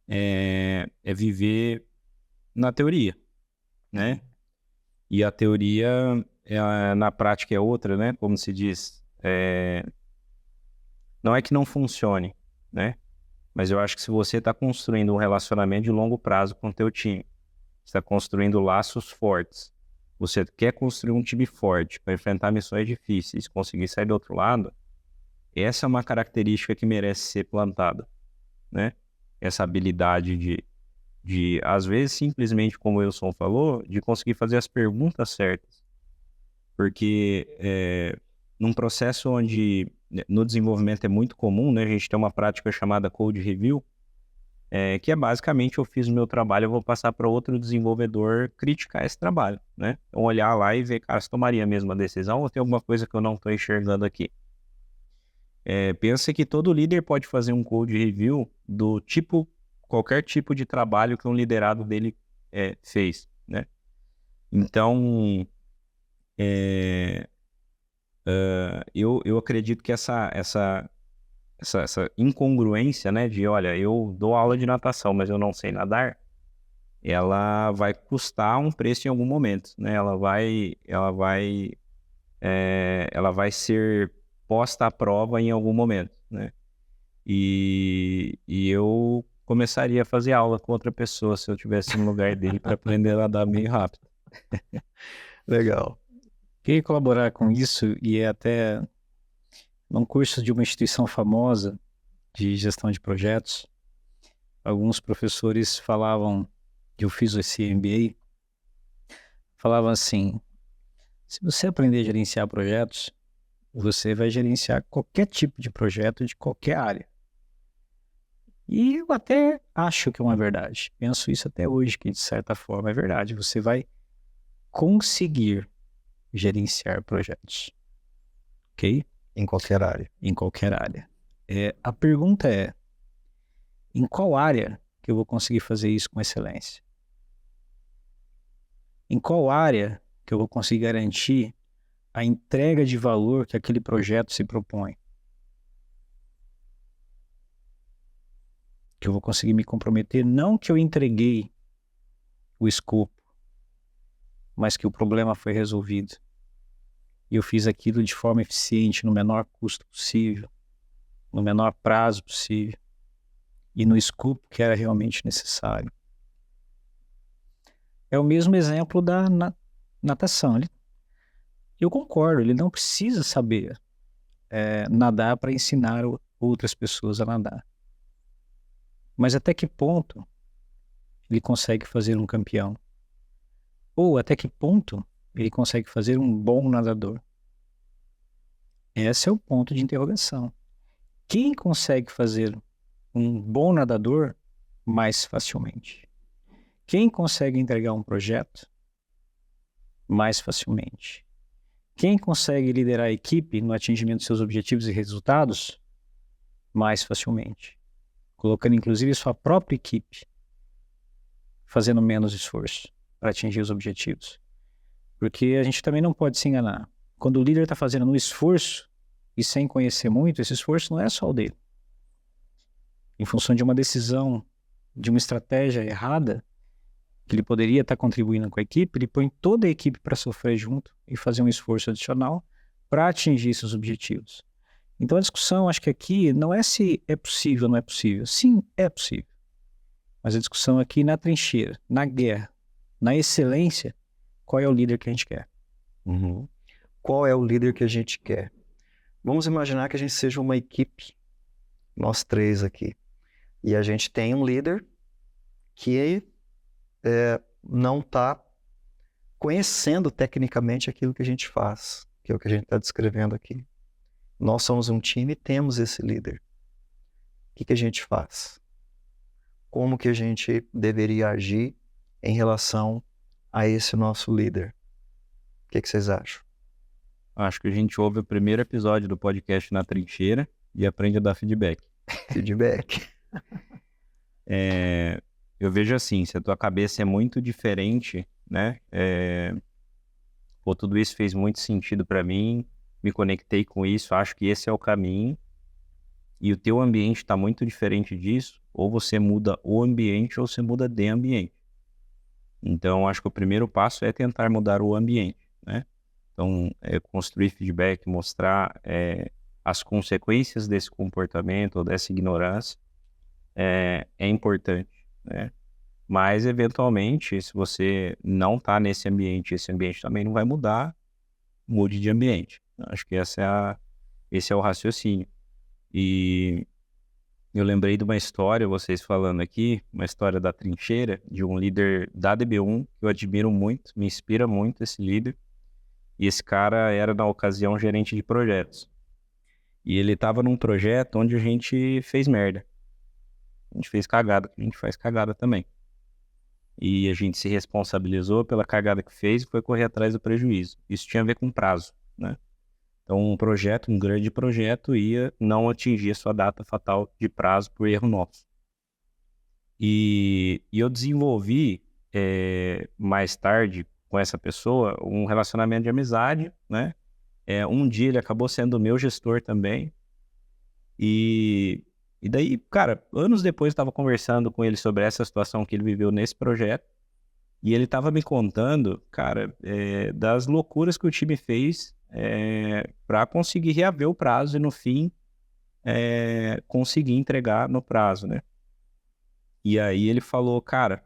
é viver na teoria, né? E a teoria, na prática é outra, né? Como se diz, não é que não funcione, né? Mas eu acho que se você está construindo um relacionamento de longo prazo com o teu time, está construindo laços fortes, você quer construir um time forte para enfrentar missões difíceis, conseguir sair do outro lado, essa é uma característica que merece ser plantada, né? Essa habilidade de às vezes, simplesmente como o Wilson falou, de conseguir fazer as perguntas certas. Porque num processo onde no desenvolvimento é muito comum, né, a gente tem uma prática chamada Code Review, que é basicamente eu fiz o meu trabalho, eu vou passar para outro desenvolvedor criticar esse trabalho, né? Então olhar lá e ver, cara, se tomaria a mesma decisão ou tem alguma coisa que eu não estou enxergando aqui? Pensa que todo líder pode fazer um Code Review do tipo, qualquer tipo de trabalho que um liderado dele fez, né? Então, eu acredito que essa incongruência, né, de olha, eu dou aula de natação, mas eu não sei nadar, ela vai custar um preço em algum momento, né? Ela vai ser posta à prova em algum momento, né? E eu começaria a fazer aula com outra pessoa se eu estivesse no lugar dele para aprender a nadar meio rápido. Legal. Queria colaborar com isso e até num curso de uma instituição famosa de gestão de projetos, alguns professores falavam, que eu fiz esse MBA, falavam assim, se você aprender a gerenciar projetos, você vai gerenciar qualquer tipo de projeto de qualquer área. E eu até acho que é uma verdade. Penso isso até hoje, que de certa forma é verdade. Você vai conseguir gerenciar projetos. Ok? Em qualquer área. Em qualquer área. A pergunta é, em qual área que eu vou conseguir fazer isso com excelência? Em qual área que eu vou conseguir garantir a entrega de valor que aquele projeto se propõe? Que eu vou conseguir me comprometer, não que eu entreguei o escopo, mas que o problema foi resolvido. E eu fiz aquilo de forma eficiente, no menor custo possível, no menor prazo possível e no escopo que era realmente necessário. É o mesmo exemplo da natação. Eu concordo, ele não precisa saber nadar para ensinar outras pessoas a nadar. Mas até que ponto ele consegue fazer um campeão? Ou até que ponto ele consegue fazer um bom nadador? Esse é o ponto de interrogação. Quem consegue fazer um bom nadador mais facilmente? Quem consegue entregar um projeto mais facilmente? Quem consegue liderar a equipe no atingimento de seus objetivos e resultados mais facilmente? Colocando inclusive sua própria equipe fazendo menos esforço para atingir os objetivos. Porque a gente também não pode se enganar. Quando o líder está fazendo um esforço e sem conhecer muito, esse esforço não é só o dele. Em função de uma decisão, de uma estratégia errada, que ele poderia estar contribuindo com a equipe, ele põe toda a equipe para sofrer junto e fazer um esforço adicional para atingir esses objetivos. Então a discussão, acho que aqui, não é se é possível ou não é possível. Sim, é possível. Mas a discussão aqui na trincheira, na guerra, na excelência, qual é o líder que a gente quer? Uhum. Qual é o líder que a gente quer? Vamos imaginar que a gente seja uma equipe, nós três aqui, e a gente tem um líder que não está conhecendo tecnicamente aquilo que a gente faz, que é o que a gente está descrevendo aqui. Nós somos um time e temos esse líder. O que a gente faz? Como que a gente deveria agir em relação a esse nosso líder? O que vocês acham? Acho que a gente ouve o primeiro episódio do podcast Na Trincheira e aprende a dar feedback. Feedback. Eu vejo assim, se a tua cabeça é muito diferente, né? Tudo isso fez muito sentido para mim, me conectei com isso, acho que esse é o caminho. E o teu ambiente está muito diferente disso, ou você muda o ambiente ou você muda de ambiente. Então, acho que o primeiro passo é tentar mudar o ambiente, né? Então, construir feedback, mostrar as consequências desse comportamento ou dessa ignorância é importante, né? Mas, eventualmente, se você não está nesse ambiente, esse ambiente também não vai mudar, mude de ambiente. Acho que esse é o raciocínio. E eu lembrei de uma história, vocês falando aqui, uma história da trincheira, de um líder da DB1, que eu admiro muito, me inspira muito esse líder. E esse cara era, na ocasião, gerente de projetos. E ele estava num projeto onde a gente fez merda. A gente fez cagada, a gente faz cagada também. E a gente se responsabilizou pela cagada que fez e foi correr atrás do prejuízo. Isso tinha a ver com prazo, né? Então, um grande projeto ia não atingir a sua data fatal de prazo por erro nosso. E eu desenvolvi, mais tarde, com essa pessoa, um relacionamento de amizade, né? Um dia ele acabou sendo meu gestor também. E daí, cara, anos depois eu estava conversando com ele sobre essa situação que ele viveu nesse projeto. E ele estava me contando, cara, das loucuras que o time fez para conseguir reaver o prazo e no fim conseguir entregar no prazo, né? E aí ele falou, cara,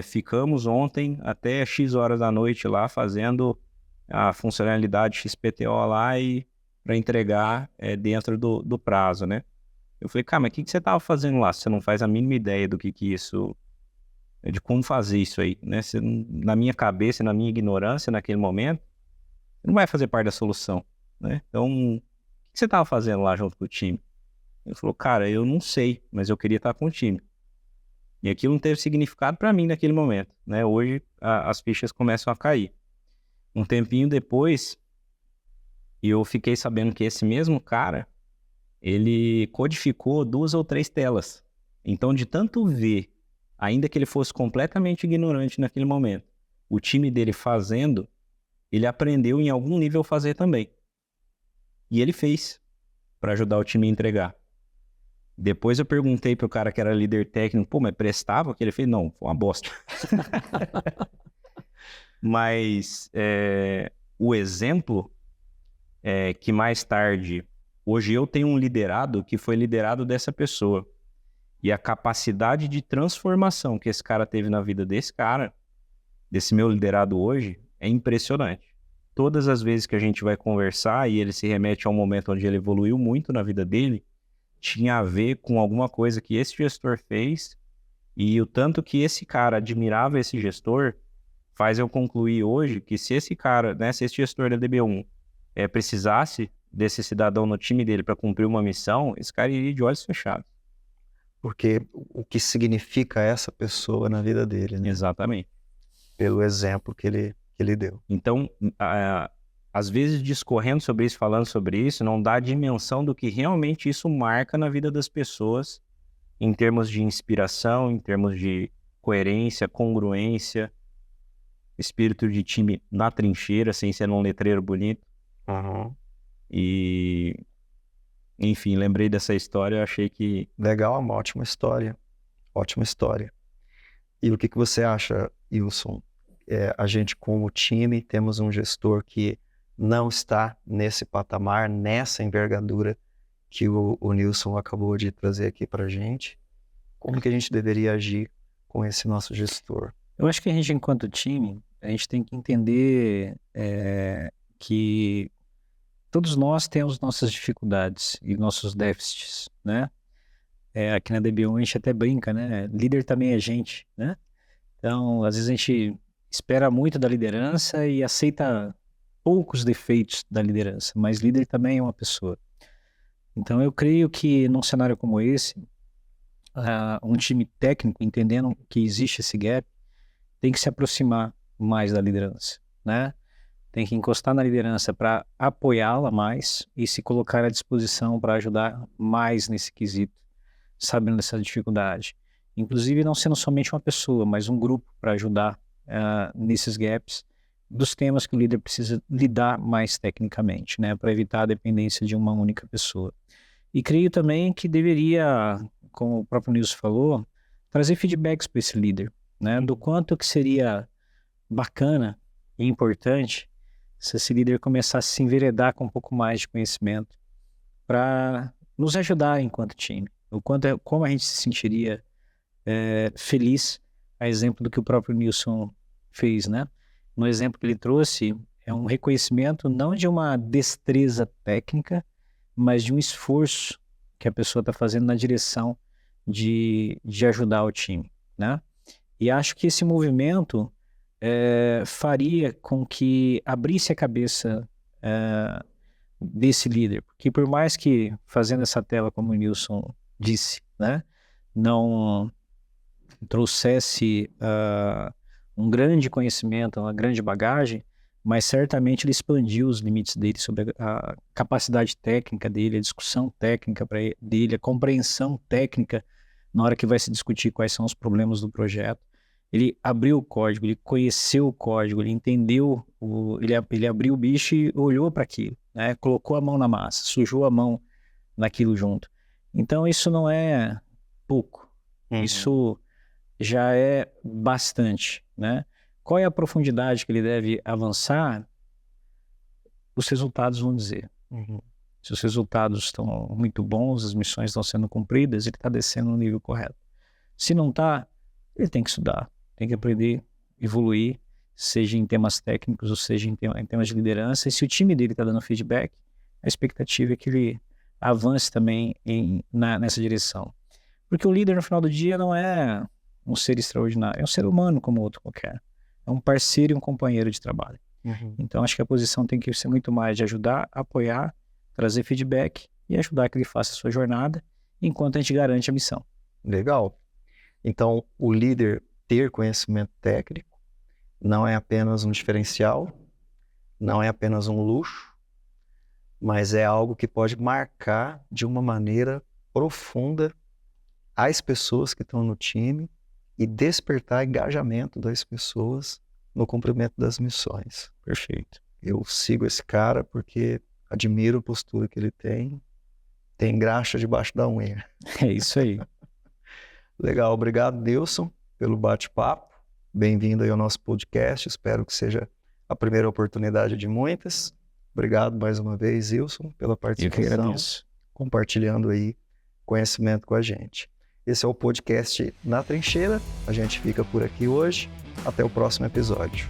ficamos ontem até X horas da noite lá fazendo a funcionalidade XPTO lá e para entregar dentro do prazo, né? Eu falei, cara, mas o que você estava fazendo lá? Você não faz a mínima ideia do que isso, de como fazer isso aí, né? Você, na minha cabeça, na minha ignorância naquele momento, você não vai fazer parte da solução, né? Então, o que você estava fazendo lá junto com o time? Ele falou, cara, eu não sei, mas eu queria estar com o time. E aquilo não teve significado para mim naquele momento, né? Hoje as fichas começam a cair. Um tempinho depois, eu fiquei sabendo que esse mesmo cara, ele codificou 2 ou 3 telas. Então, de tanto ver, ainda que ele fosse completamente ignorante naquele momento, o time dele fazendo, ele aprendeu em algum nível fazer também. E ele fez para ajudar o time a entregar. Depois eu perguntei pro cara que era líder técnico, pô, mas prestava? Que ele fez, não, foi uma bosta. Mas o exemplo é que mais tarde, hoje eu tenho um liderado que foi liderado dessa pessoa. E a capacidade de transformação que esse cara teve na vida desse cara, desse meu liderado hoje, é impressionante. Todas as vezes que a gente vai conversar e ele se remete a um momento onde ele evoluiu muito na vida dele, tinha a ver com alguma coisa que esse gestor fez e o tanto que esse cara admirava esse gestor faz eu concluir hoje que se esse cara, né, se esse gestor da DB1 precisasse desse cidadão no time dele para cumprir uma missão, esse cara iria de olhos fechados. Porque o que significa essa pessoa na vida dele, né? Exatamente. Pelo exemplo que ele deu. Então, às vezes discorrendo sobre isso, falando sobre isso, não dá a dimensão do que realmente isso marca na vida das pessoas em termos de inspiração, em termos de coerência, congruência, espírito de time na trincheira, sem ser num letreiro bonito. Uhum. E, enfim, lembrei dessa história, eu achei que... Legal, uma ótima história. Ótima história. E o que você acha, Wilson? A gente, como time, temos um gestor que não está nesse patamar, nessa envergadura que o Nilson acabou de trazer aqui para a gente. Como que a gente deveria agir com esse nosso gestor? Eu acho que a gente, enquanto time, a gente tem que entender que todos nós temos nossas dificuldades e nossos déficits, né? Aqui na DB1 a gente até brinca, né? Líder também é gente, né? Então, às vezes a gente espera muito da liderança e aceita poucos defeitos da liderança, mas líder também é uma pessoa. Então, eu creio que num cenário como esse, um time técnico, entendendo que existe esse gap, tem que se aproximar mais da liderança, né? Tem que encostar na liderança para apoiá-la mais e se colocar à disposição para ajudar mais nesse quesito, sabendo dessa dificuldade. Inclusive não sendo somente uma pessoa, mas um grupo para ajudar nesses gaps dos temas que o líder precisa lidar mais tecnicamente, né? Para evitar a dependência de uma única pessoa. E creio também que deveria, como o próprio Nilson falou, trazer feedbacks para esse líder, né? Do quanto que seria bacana e importante se esse líder começasse a se enveredar com um pouco mais de conhecimento para nos ajudar enquanto time. Como a gente se sentiria feliz, a exemplo do que o próprio Nilson fez, né? No exemplo que ele trouxe, é um reconhecimento não de uma destreza técnica, mas de um esforço que a pessoa está fazendo na direção de ajudar o time, né? E acho que esse movimento faria com que abrisse a cabeça desse líder, porque por mais que fazendo essa tela, como o Nilson disse, né, não trouxesse um grande conhecimento, uma grande bagagem, mas certamente ele expandiu os limites dele sobre a capacidade técnica dele, a discussão técnica dele, a compreensão técnica na hora que vai se discutir quais são os problemas do projeto. Ele abriu o código, ele conheceu o código, ele entendeu, ele abriu o bicho e olhou para aquilo, né? Colocou a mão na massa, sujou a mão naquilo junto. Então isso não é pouco, isso já é bastante, né? Qual é a profundidade que ele deve avançar? Os resultados vão dizer. Se os resultados estão muito bons, as missões estão sendo cumpridas, ele está descendo no nível correto. Se não está, ele tem que estudar, tem que aprender, evoluir, seja em temas técnicos ou seja em temas de liderança. E se o time dele está dando feedback, a expectativa é que ele avance também nessa direção. Porque o líder, no final do dia, não é um ser extraordinário, é um ser humano como outro qualquer. É um parceiro e um companheiro de trabalho. Então, acho que a posição tem que ser muito mais de ajudar, apoiar, trazer feedback e ajudar que ele faça a sua jornada, enquanto a gente garante a missão. Legal. Então, o líder ter conhecimento técnico não é apenas um diferencial, não é apenas um luxo, mas é algo que pode marcar de uma maneira profunda as pessoas que estão no time e despertar engajamento das pessoas no cumprimento das missões. Perfeito. Eu sigo esse cara porque admiro a postura que ele tem tem graxa debaixo da unha. É isso aí. Legal, obrigado, Dilson, pelo bate-papo. Bem-vindo aí ao nosso podcast. Espero que seja a primeira oportunidade de muitas. Obrigado mais uma vez, Dilson, pela Eu que participação, agradeço. compartilhando aí conhecimento com a gente. Esse é o podcast Na Trincheira. A gente fica por aqui hoje. Até o próximo episódio.